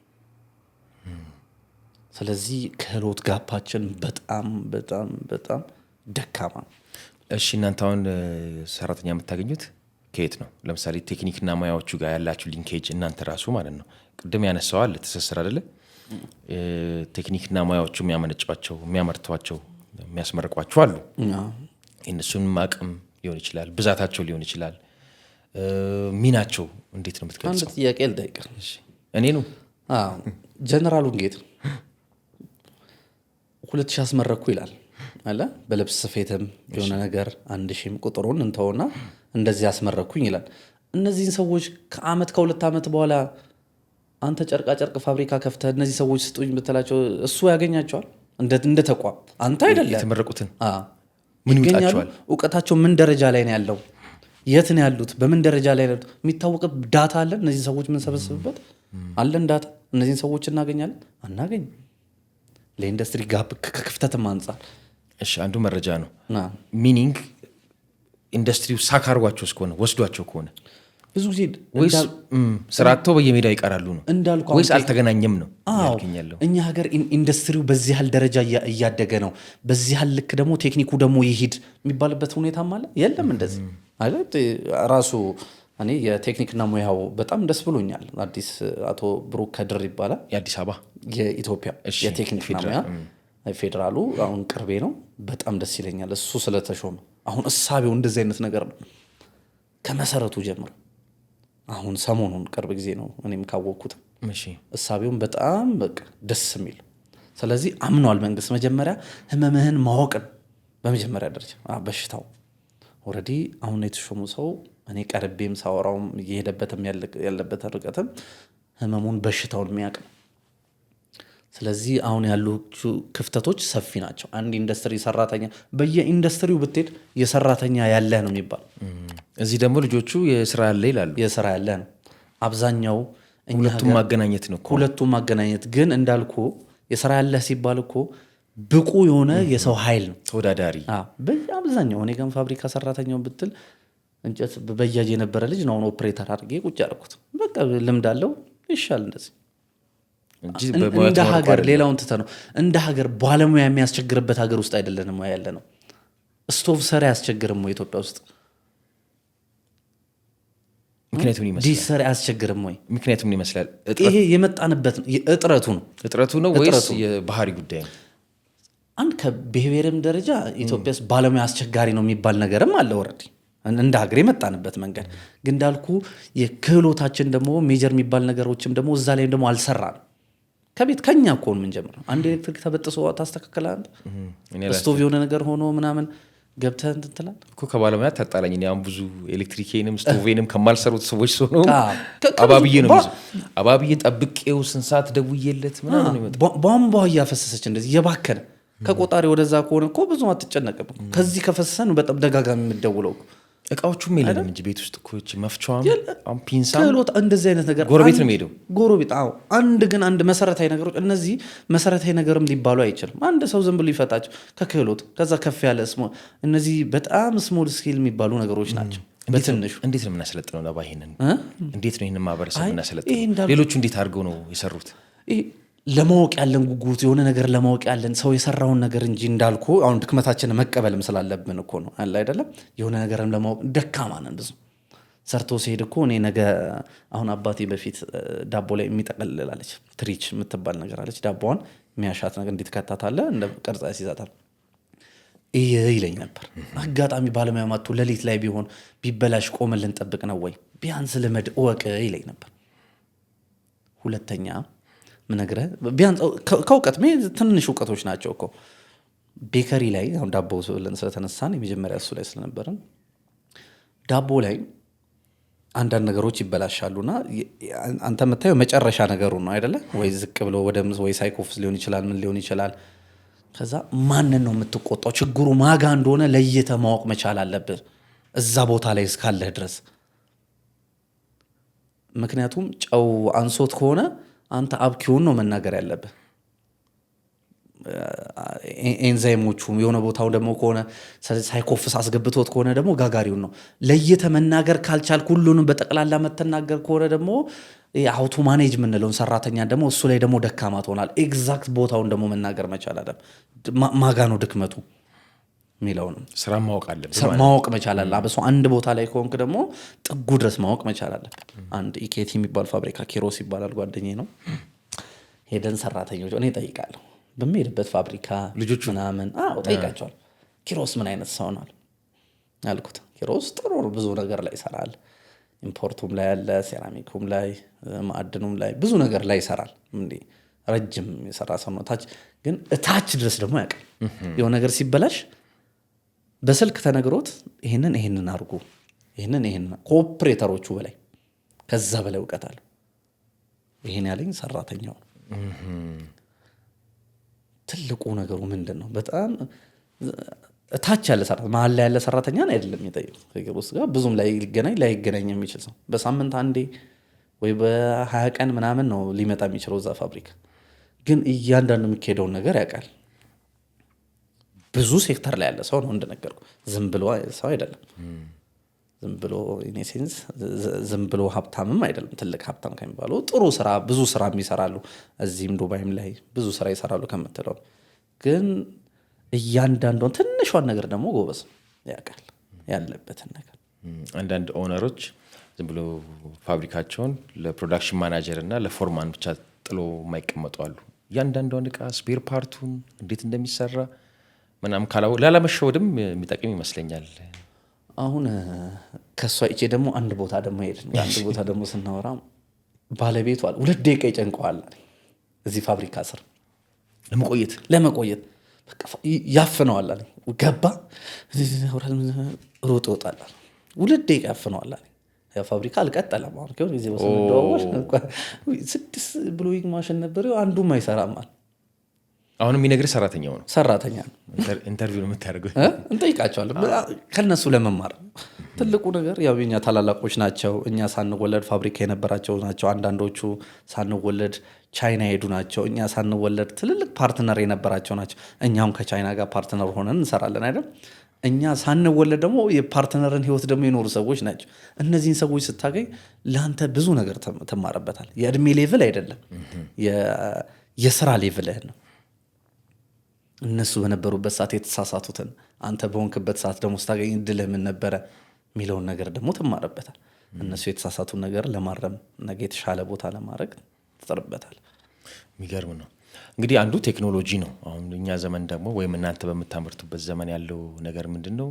ስለዚህ ክህሎት ጋፓችን በጣም በጣም በጣም ደካማ ነው። እሺ እናንተ አሁን ሰራተኛ የምታገኙት ከየት ነው? ለምሳሌ ቴክኒክና ሙያዎቹ ጋር ያላችሁ ሊንኬጅ እናንተ ራሱ ማለት ነው። ቅድም ያነሳዋል ትስስር አይደለ? ቴክኒክና ሙያዎቹ የሚያመነጯቸው የሚያመርቷቸው የሚያስመርቋቸው አሉ። እነሱንም አቅም ሊሆን ይችላል፣ ብዛታቸው ሊሆን ይችላል። ሚናቸው እንዴት ነው የምትገልጸው? አንድ ጥያቄ ልጠይቅ። እኔ ነው ጀነራሉን ጌጥ 2000 አስመረኩ ይላል አለ በልብስ ስፌትም የሆነ ነገር 1000 ቁጥሩን እንተውና እንደዚህ አስመረኩኝ ይላል። እነዚህን ሰዎች ከአመት ከ2 አመት በኋላ አንተ ጨርቃ ጨርቅ ፋብሪካ ከፍተህ እነዚህ ሰዎች ስጡኝ ብትላቸው እሱ ያገኛቸዋል? እንደ ተቋም አንተ አይደለም የተመረቁትን ምን ይውጣቸዋል? እውቀታቸው ምን ደረጃ ላይ ነው ያለው? የት ነው ያሉት? በምን ደረጃ ላይ ነው የሚታወቅ ዳታ አለ? እነዚህ ሰዎች ምን ሰበስብበት አለን ዳታ? እነዚህን ሰዎች እናገኛለን? አናገኝ። ለኢንዱስትሪ ጋፕ ከክፍተትም አንጻር እሺ አንዱ መረጃ ነው። ሚኒንግ ኢንዱስትሪው ሳካርጓቸው እስከሆነ ወስዷቸው ከሆነ ብዙ ጊዜ ወይስ ስራቸው በየሜዳው ይቀራሉ ነው ወይስ አልተገናኘም ነው ያልከኛለው? እኛ ሀገር ኢንዱስትሪው በዚህ ያህል ደረጃ እያደገ ነው፣ በዚህ ያህል ልክ ደግሞ ቴክኒኩ ደግሞ ይሂድ የሚባልበት ሁኔታም አለ የለም? እንደዚህ አይደል? ራሱ እኔ የቴክኒክና ሙያው በጣም ደስ ብሎኛል። አዲስ አቶ ብሩክ ከድር ይባላል፣ የአዲስ አበባ የኢትዮጵያ የቴክኒክና ሙያ ፌዴራሉ አሁን ቅርቤ ነው። በጣም ደስ ይለኛል እሱ ስለተሾመ። አሁን እሳቤው እንደዚህ አይነት ነገር ነው ከመሰረቱ ጀምሮ። አሁን ሰሞኑን ቅርብ ጊዜ ነው እኔም ካወቅኩት። እሳቤውን በጣም በቃ ደስ የሚል። ስለዚህ አምኗል መንግስት። መጀመሪያ ህመምህን ማወቅን በመጀመሪያ ደረጃ በሽታው ኦልሬዲ አሁን የተሾሙ ሰው እኔ ቀርቤም ሳወራውም እየሄደበትም ያለበት ርቀትም ህመሙን በሽታውን የሚያውቅ ነው። ስለዚህ አሁን ያሉ ክፍተቶች ሰፊ ናቸው። አንድ ኢንዱስትሪ ሰራተኛ በየኢንዱስትሪው ብትሄድ የሰራተኛ ያለህ ነው የሚባል፣ እዚህ ደግሞ ልጆቹ የስራ ያለ ይላሉ። የስራ ያለ ነው አብዛኛው። ሁለቱም ማገናኘት ነው። ሁለቱም ማገናኘት ግን እንዳልኩ የስራ ያለህ ሲባል እኮ ብቁ የሆነ የሰው ኃይል ነው ተወዳዳሪ። በአብዛኛው እኔ ግን ፋብሪካ ሰራተኛውን ብትል እንጨት በያጅ የነበረ ልጅ ነው ኦፕሬተር አድርጌ ቁጭ ያደረኩት። በቃ ልምድ አለው ይሻል እንደዚህ እንደ ሀገር። ሌላውን ትተ ነው እንደ ሀገር ባለሙያ የሚያስቸግርበት ሀገር ውስጥ አይደለንም ያለ ነው። ስቶቭ ሰሪ አያስቸግርም ወይ ኢትዮጵያ ውስጥ? ምክንያቱም ይመስላል ዲሰሪ አያስቸግርም ወይ? ምክንያቱም ይመስላል ይሄ የመጣንበት እጥረቱ ነው ወይስ የባህሪ ጉዳይ ነው? አንድ ከብሔርም ደረጃ ኢትዮጵያ ውስጥ ባለሙያ አስቸጋሪ ነው የሚባል ነገርም አለ። ወረድ እንደ ሀገር የመጣንበት መንገድ ግን እንዳልኩ የክህሎታችን ደግሞ ሜጀር የሚባል ነገሮችም ደግሞ እዛ ላይም ደግሞ አልሰራንም። ከቤት ከኛ እኮ ነው የምንጀምረው። አንድ ኤሌክትሪክ ተበጥሶ ታስተካክላለህ። ስቶቭ የሆነ ነገር ሆኖ ምናምን ገብተህ እንትን ትላለህ እኮ። ከባለሙያ ታጣላኝ። እኔ አሁን ብዙ ኤሌክትሪኬንም ስቶቬንም ከማልሰሩት ሰዎች ሆኖ አባብዬ ነው አባብዬ ጠብቄው ስንት ሰዓት ደውዬለት ምናምን ነው የሚመጣው። ቧንቧ እያፈሰሰች እንደዚህ እየባከነ ከቆጣሪ ወደዛ ከሆነ እኮ ብዙ አትጨነቅም። ከዚህ ከፈሰሰን በጣም ደጋጋሚ የምትደውለው እቃዎቹም የለንም እንጂ ቤት ውስጥ እኮ ፒንሳም ክህሎት እንደዚህ አይነት ነገር ጎረቤት ነው የሚሄደው። ጎረቤት አንድ መሰረታዊ ነገሮች፣ እነዚህ መሰረታዊ ነገርም ሊባሉ አይችልም። አንድ ሰው ዝም ብሎ ይፈታቸው ከክህሎት ከዛ ከፍ ያለ እነዚህ በጣም ስሞል ስኬል የሚባሉ ነገሮች ናቸው። በትንሹ እንዴት ነው የምናሰለጥነው? ነባ ይሄንን እንዴት ነው ይህንን ማህበረሰብ የምናሰለጥነው? ሌሎቹ እንዴት አድርገው ነው የሰሩት? ለማወቅ ያለን ጉጉት የሆነ ነገር ለማወቅ ያለን ሰው የሰራውን ነገር እንጂ እንዳልኩ አሁን ድክመታችንን መቀበልም ስላለብን እኮ ነው አለ አይደለም። የሆነ ነገርም ለማወቅ ደካማ ነን። ብዙ ሰርቶ ሲሄድ እኮ እኔ ነገ አሁን አባቴ በፊት ዳቦ ላይ የሚጠቀልላለች ትሪች የምትባል ነገር አለች። ዳቦዋን የሚያሻት ነገር እንዴት ከታታለ እንደ ቀርጻ ሲዛታል ይለኝ ነበር። አጋጣሚ ባለሙያ ማጥቶ ሌሊት ላይ ቢሆን ቢበላሽ ቆመን ልንጠብቅ ነው ወይ? ቢያንስ ልመድ እወቅ ይለኝ ነበር። ሁለተኛ ምነግርህ ቢያንስ ከእውቀት ትንሽ እውቀቶች ናቸው እኮ። ቤከሪ ላይ አሁን ዳቦ ብለን ስለተነሳን የመጀመሪያ እሱ ላይ ስለነበረን ዳቦ ላይ አንዳንድ ነገሮች ይበላሻሉና አንተ የምታየው መጨረሻ ነገሩ ነው አይደለ ወይ? ዝቅ ብሎ ወይ ሳይኮፍስ ሊሆን ይችላል፣ ምን ሊሆን ይችላል። ከዛ ማንን ነው የምትቆጣው? ችግሩ ማጋ እንደሆነ ለይተህ ማወቅ መቻል አለብህ እዛ ቦታ ላይ እስካለህ ድረስ። ምክንያቱም ጨው አንሶት ከሆነ አንተ አብኪውን ነው መናገር ያለብህ። ኤንዛይሞቹ የሆነ ቦታው ደግሞ ከሆነ ሳይኮፍስ አስገብቶት ከሆነ ደግሞ ጋጋሪውን ነው ለይተህ መናገር ካልቻልክ፣ ሁሉንም በጠቅላላ መተናገር ከሆነ ደግሞ አውቶ ማኔጅ የምንለውን ሰራተኛ ደግሞ እሱ ላይ ደግሞ ደካማ ትሆናል። ኤግዛክት ቦታውን ደግሞ መናገር መቻል አለ። ማጋ ነው ድክመቱ የሚለውንም ስራ ማወቅ መቻል አለ። አብሶ አንድ ቦታ ላይ ከሆንክ ደግሞ ጥጉ ድረስ ማወቅ መቻል አለ። አንድ ኢኬቲ የሚባል ፋብሪካ ኪሮስ ይባላል፣ ጓደኛዬ ነው። ሄደን ሰራተኞች እኔ እጠይቃለሁ በሚሄድበት ፋብሪካ ልጆች ምናምን ጠይቃቸዋል። ኪሮስ ምን አይነት ሰው ነው አልኩት። ኪሮስ ጥሩ ብዙ ነገር ላይ ይሰራል፣ ኢምፖርቱም ላይ ያለ ሴራሚኩም ላይ ማዕድኑም ላይ ብዙ ነገር ላይ ይሰራል። እንዴ ረጅም የሰራ ሰው ነው። ታች ግን እታች ድረስ ደግሞ ያውቃል። የሆነ ነገር ሲበላሽ በስልክ ተነግሮት ይሄንን አድርጉ ይሄንን ከኦፕሬተሮቹ በላይ ከዛ በላይ እውቀት አለው። ይሄን ያለኝ ሰራተኛው ትልቁ ነገሩ ምንድን ነው? በጣም ታች ያለ ሰራተኛ መሀል ላይ ያለ ሰራተኛን አይደለም የሚጠይቁ ከግብ ውስጥ ጋር ብዙም ላይገናኝ የሚችል ሰው በሳምንት አንዴ ወይ በ20 ቀን ምናምን ነው ሊመጣ የሚችለው እዛ ፋብሪካ። ግን እያንዳንዱ የሚካሄደውን ነገር ያውቃል። ብዙ ሴክተር ላይ ያለ ሰው ነው እንደነገርኩ። ዝም ብሎ ሰው አይደለም። ዝም ብሎ ሀብታምም አይደለም። ትልቅ ሀብታም ከሚባለው ጥሩ ስራ ብዙ ስራ ይሰራሉ። እዚህም ዱባይም ላይ ብዙ ስራ ይሰራሉ ከምትለው ግን እያንዳንዷን ትንሿን ነገር ደግሞ ጎበዝ ያውቃል ያለበትን ነገር። አንዳንድ ኦነሮች ዝም ብሎ ፋብሪካቸውን ለፕሮዳክሽን ማናጀር እና ለፎርማን ብቻ ጥሎ የማይቀመጡ አሉ። እያንዳንዷን እቃ ስፔር ፓርቱን እንዴት እንደሚሰራ ምናምን ካላው ላለመሸወድም የሚጠቅም ይመስለኛል። አሁን ከሷ እጪ ደግሞ አንድ ቦታ ደግሞ ሄድን። አንድ ቦታ ደግሞ ስናወራ ባለቤቱ አለ 2 ደቂቃ ይጨንቀዋል እዚህ ፋብሪካ ስር ለመቆየት በቃ ያፍነዋል አለ። ገባ ሮጥ ይወጣል 2 ደቂቃ ያፍነዋል አለ። ያ ፋብሪካ አልቀጠለም። አሁን ከሆነ ጊዜ ወሰን ደዋወሽ 6 ብሎዊንግ ማሽን ነበር አንዱም አይሰራም አለ። አሁን የሚነግር ሰራተኛ ነው ኢንተርቪው ነው የምታደርገው። እንጠይቃቸዋለን ከነሱ ለመማር። ትልቁ ነገር ያው የኛ ታላላቆች ናቸው። እኛ ሳንወለድ ፋብሪካ የነበራቸው ናቸው። አንዳንዶቹ ሳንወለድ ቻይና ሄዱ ናቸው። እኛ ሳንወለድ ትልልቅ ፓርትነር የነበራቸው ናቸው። እኛም ከቻይና ጋር ፓርትነር ሆነን እንሰራለን አይደል? እኛ ሳንወለድ ደግሞ የፓርትነርን ህይወት ደግሞ የኖሩ ሰዎች ናቸው። እነዚህን ሰዎች ስታገኝ ለአንተ ብዙ ነገር ትማርበታል። የእድሜ ሌቭል አይደለም የስራ ሌቭልህ ነው። እነሱ በነበሩበት ሰዓት የተሳሳቱትን አንተ በሆንክበት ሰዓት ደግሞ ስታገኝ እድልህ ምን ነበረ የሚለውን ነገር ደግሞ ትማርበታል። እነሱ የተሳሳቱን ነገር ለማረም ነገ የተሻለ ቦታ ለማድረግ ትጥርበታል። የሚገርም ነው። እንግዲህ አንዱ ቴክኖሎጂ ነው። አሁን እኛ ዘመን ደግሞ ወይም እናንተ በምታመርቱበት ዘመን ያለው ነገር ምንድን ነው?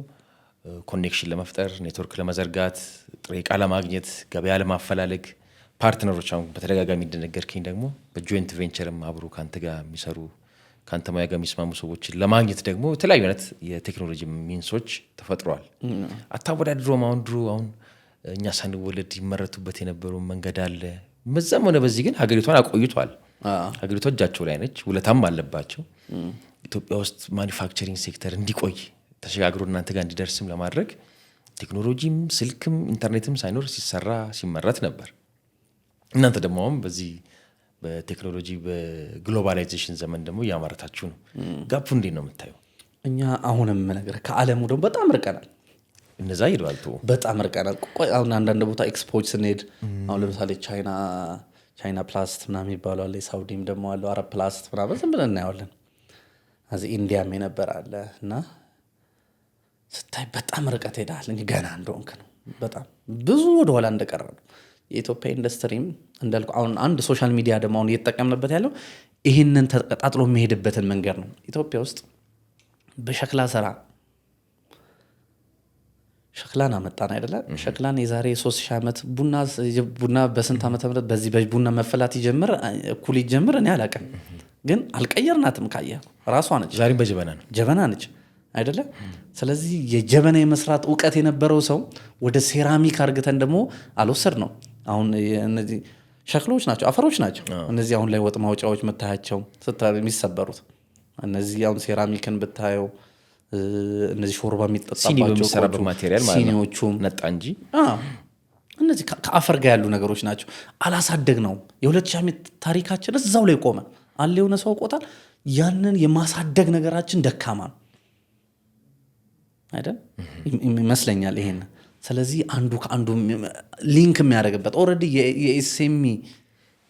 ኮኔክሽን ለመፍጠር ኔትወርክ ለመዘርጋት ጥሬ ዕቃ ለማግኘት ገበያ ለማፈላለግ ፓርትነሮች አሁን በተደጋጋሚ እንደነገርከኝ ደግሞ በጆይንት ቬንቸርም አብሮ ከአንተ ጋር የሚሰሩ ከአንተ ሙያ ጋር የሚስማሙ ሰዎችን ለማግኘት ደግሞ የተለያዩ አይነት የቴክኖሎጂ ሚንሶች ተፈጥሯል። አታወዳድሮም። አሁን እኛ ሳንወለድ ይመረቱበት የነበረው መንገድ አለ። በዛም ሆነ በዚህ ግን ሀገሪቷን አቆይቷል። ሀገሪቷ እጃቸው ላይ ነች፣ ውለታም አለባቸው። ኢትዮጵያ ውስጥ ማኒፋክቸሪንግ ሴክተር እንዲቆይ ተሸጋግሮ እናንተ ጋር እንዲደርስም ለማድረግ ቴክኖሎጂም ስልክም ኢንተርኔትም ሳይኖር ሲመረት ነበር። እናንተ ደግሞ አሁን በዚህ በቴክኖሎጂ በግሎባላይዜሽን ዘመን ደግሞ እያመረታችሁ ነው። ጋፑ እንዴት ነው የምታየው? እኛ አሁንም ነገር ከዓለሙ ደግሞ በጣም ርቀናል። እነዛ ሄደዋል በጣም ርቀናል። አሁን አንዳንድ ቦታ ኤክስፖች ስንሄድ አሁን ለምሳሌ ቻይና ፕላስት ምናምን ይባላል። ሳውዲም ደግሞ አለው አረብ ፕላስት ምናምን ዝም ብለን እናየዋለን። እዚህ ኢንዲያም የነበር አለ እና ስታይ በጣም ርቀት ሄዳል። ገና እንደሆንክ ነው። በጣም ብዙ ወደኋላ እንደቀረ ነው። የኢትዮጵያ ኢንዱስትሪም እንዳልኩ አሁን አንድ ሶሻል ሚዲያ ደግሞ አሁን እየተጠቀምንበት ያለው ይህንን ተቀጣጥሎ የሚሄድበትን መንገድ ነው። ኢትዮጵያ ውስጥ በሸክላ ስራ ሸክላን አመጣን አይደለ? ሸክላን የዛሬ 3000 ዓመት ቡና በስንት ዓመተ ምህረት በዚህ በቡና መፈላት እኩል ይጀምር እኔ አላውቅም፣ ግን አልቀየርናትም። ካየህ ራሷ ነች። ዛሬም ጀበና ነች አይደለ? ስለዚህ የጀበና የመስራት እውቀት የነበረው ሰው ወደ ሴራሚክ አርግተን ደግሞ አልወሰድ ነው። አሁን እነዚህ ሸክሎች ናቸው፣ አፈሮች ናቸው። እነዚህ አሁን ላይ ወጥ ማውጫዎች መታያቸው የሚሰበሩት እነዚህ አሁን ሴራሚክን ብታየው እነዚህ ሾርባ የሚጠጣባቸው ሲኒዎቹም ነጣ እንጂ እነዚህ ከአፈር ጋር ያሉ ነገሮች ናቸው። አላሳደግ ነው። የ2000 ዓመት ታሪካችን እዛው ላይ ቆመ አለ። የሆነ ሰው ቆጣል። ያንን የማሳደግ ነገራችን ደካማ ነው አይደል ይመስለኛል ይሄን። ስለዚህ አንዱ ከአንዱ ሊንክ የሚያደርግበት ኦልሬዲ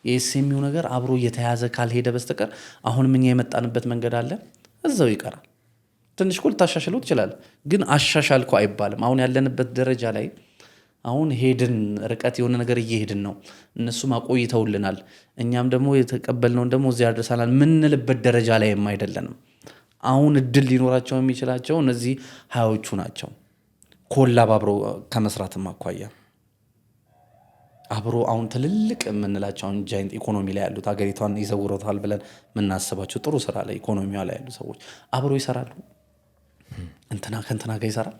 የኤስኤምዩ ነገር አብሮ እየተያዘ ካልሄደ በስተቀር አሁንም እኛ የመጣንበት መንገድ አለ፣ እዛው ይቀራል። ትንሽ እኮ ልታሻሽለው ትችላለህ፣ ግን አሻሻልኩ አይባልም። አሁን ያለንበት ደረጃ ላይ አሁን ሄድን፣ ርቀት የሆነ ነገር እየሄድን ነው። እነሱም አቆይተውልናል፣ እኛም ደግሞ የተቀበልነውን ደግሞ እዚያ ያደርሳናል ምንልበት ደረጃ ላይ አይደለንም። አሁን እድል ሊኖራቸው የሚችላቸው እነዚህ ሀያዎቹ ናቸው። ኮላብ አብሮ ከመስራትም አኳያ አብሮ አሁን ትልልቅ የምንላቸው አሁን ጃይንት ኢኮኖሚ ላይ ያሉት ሀገሪቷን ይዘውረታል ብለን የምናስባቸው ጥሩ ስራ ላይ ኢኮኖሚዋ ላይ ያሉ ሰዎች አብሮ ይሰራሉ። እንትና ከእንትና ጋር ይሰራል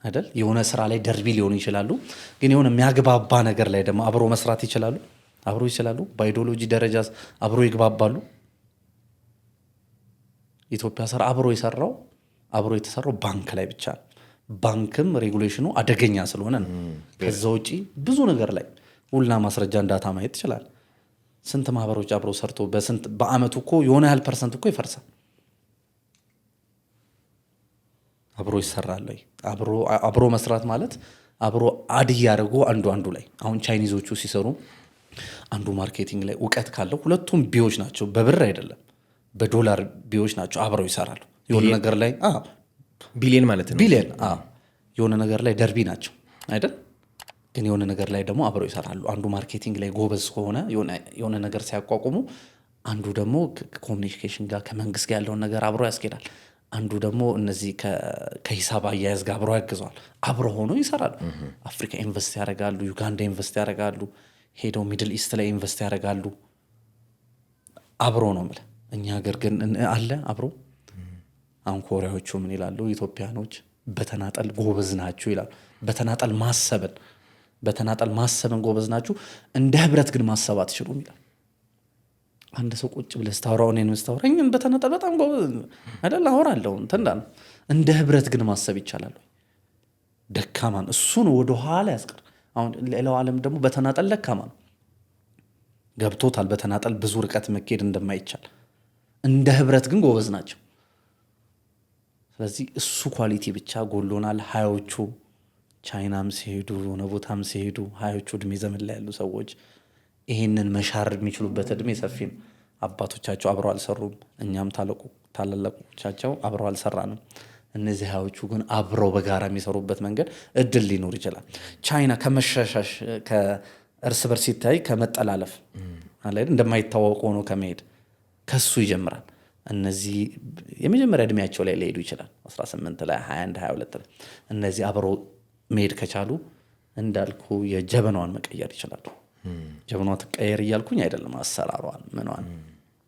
አይደል? የሆነ ስራ ላይ ደርቢ ሊሆኑ ይችላሉ፣ ግን የሆነ የሚያግባባ ነገር ላይ ደግሞ አብሮ መስራት ይችላሉ። በአይዲዮሎጂ ደረጃ አብሮ ይግባባሉ። ኢትዮጵያ ስራ አብሮ የተሰራው ባንክ ላይ ብቻ ነው። ባንክም ሬጉሌሽኑ አደገኛ ስለሆነ ነው። ከዛ ውጪ ብዙ ነገር ላይ ሁላ ማስረጃ እንዳታ ማየት ይችላል። ስንት ማህበሮች አብሮ ሰርቶ በአመቱ እኮ የሆነ ያህል ፐርሰንት እኮ ይፈርሳል። አብሮ ይሰራል። አብሮ መስራት ማለት አብሮ አድ እያደረጉ አንዱ ላይ አሁን ቻይኒዞቹ ሲሰሩ አንዱ ማርኬቲንግ ላይ እውቀት ካለው ሁለቱም ቢዎች ናቸው፣ በብር አይደለም በዶላር ቢዎች ናቸው። አብረው ይሰራሉ። የሆነ ነገር ላይ ቢሊየን ማለት ነው። ቢሊየን የሆነ ነገር ላይ ደርቢ ናቸው አይደል? ግን የሆነ ነገር ላይ ደግሞ አብረው ይሰራሉ። አንዱ ማርኬቲንግ ላይ ጎበዝ ከሆነ የሆነ ነገር ሲያቋቁሙ፣ አንዱ ደግሞ ከኮሚኒኬሽን ጋር ከመንግስት ጋር ያለውን ነገር አብሮ ያስኬዳል። አንዱ ደግሞ እነዚህ ከሂሳብ አያያዝ ጋር አብሮ ያግዘዋል። አብሮ ሆኖ ይሰራሉ። አፍሪካ ኢንቨስት ያደርጋሉ፣ ዩጋንዳ ኢንቨስት ያደርጋሉ፣ ሄደው ሚድል ኢስት ላይ ኢንቨስት ያደርጋሉ። አብሮ ነው የምልህ። እኛ ሀገር ግን አለ አብሮ። አሁን ኮሪያዎቹ ምን ይላሉ? ኢትዮጵያኖች በተናጠል ጎበዝ ናችሁ ይላሉ። በተናጠል ማሰብን ጎበዝ ናችሁ፣ እንደ ህብረት ግን ማሰብ አትችሉም ይላል። አንድ ሰው ቁጭ ብለህ ስታወራው እኔን ስታወራኝ በተናጠል በጣም ጎበዝ አይደል አወራለሁ እንትን እንደ ህብረት ግን ማሰብ ይቻላል ወይ? ደካማ ነው። እሱን ወደ ኋላ ያስቀር። አሁን ሌላው ዓለም ደግሞ በተናጠል ደካማ ነው፣ ገብቶታል። በተናጠል ብዙ ርቀት መሄድ እንደማይቻል፣ እንደ ህብረት ግን ጎበዝ ናቸው። ስለዚህ እሱ ኳሊቲ ብቻ ጎሎናል። ሀያዎቹ ቻይናም ሲሄዱ የሆነ ቦታም ሲሄዱ ሀያዎቹ እድሜ ዘመን ላይ ያሉ ሰዎች ይሄንን መሻር የሚችሉበት እድሜ ሰፊ ነው። አባቶቻቸው አብረው አልሰሩም፣ እኛም ታላላቆቻቸው አብረው አልሰራንም። እነዚህ ሀያዎቹ ግን አብረው በጋራ የሚሰሩበት መንገድ እድል ሊኖር ይችላል። ቻይና ከመሻሻሽ ከእርስ በርስ ሲታይ ከመጠላለፍ እንደማይታወቅ ሆኖ ከመሄድ ከሱ ይጀምራል። እነዚህ የመጀመሪያ እድሜያቸው ላይ ሊሄዱ ይችላል፣ 18 ላይ 21 22 ላይ። እነዚህ አብረው መሄድ ከቻሉ እንዳልኩ የጀበናዋን መቀየር ይችላሉ። ጀበናዋ ትቀየር እያልኩኝ አይደለም፣ አሰራሯን ምኗን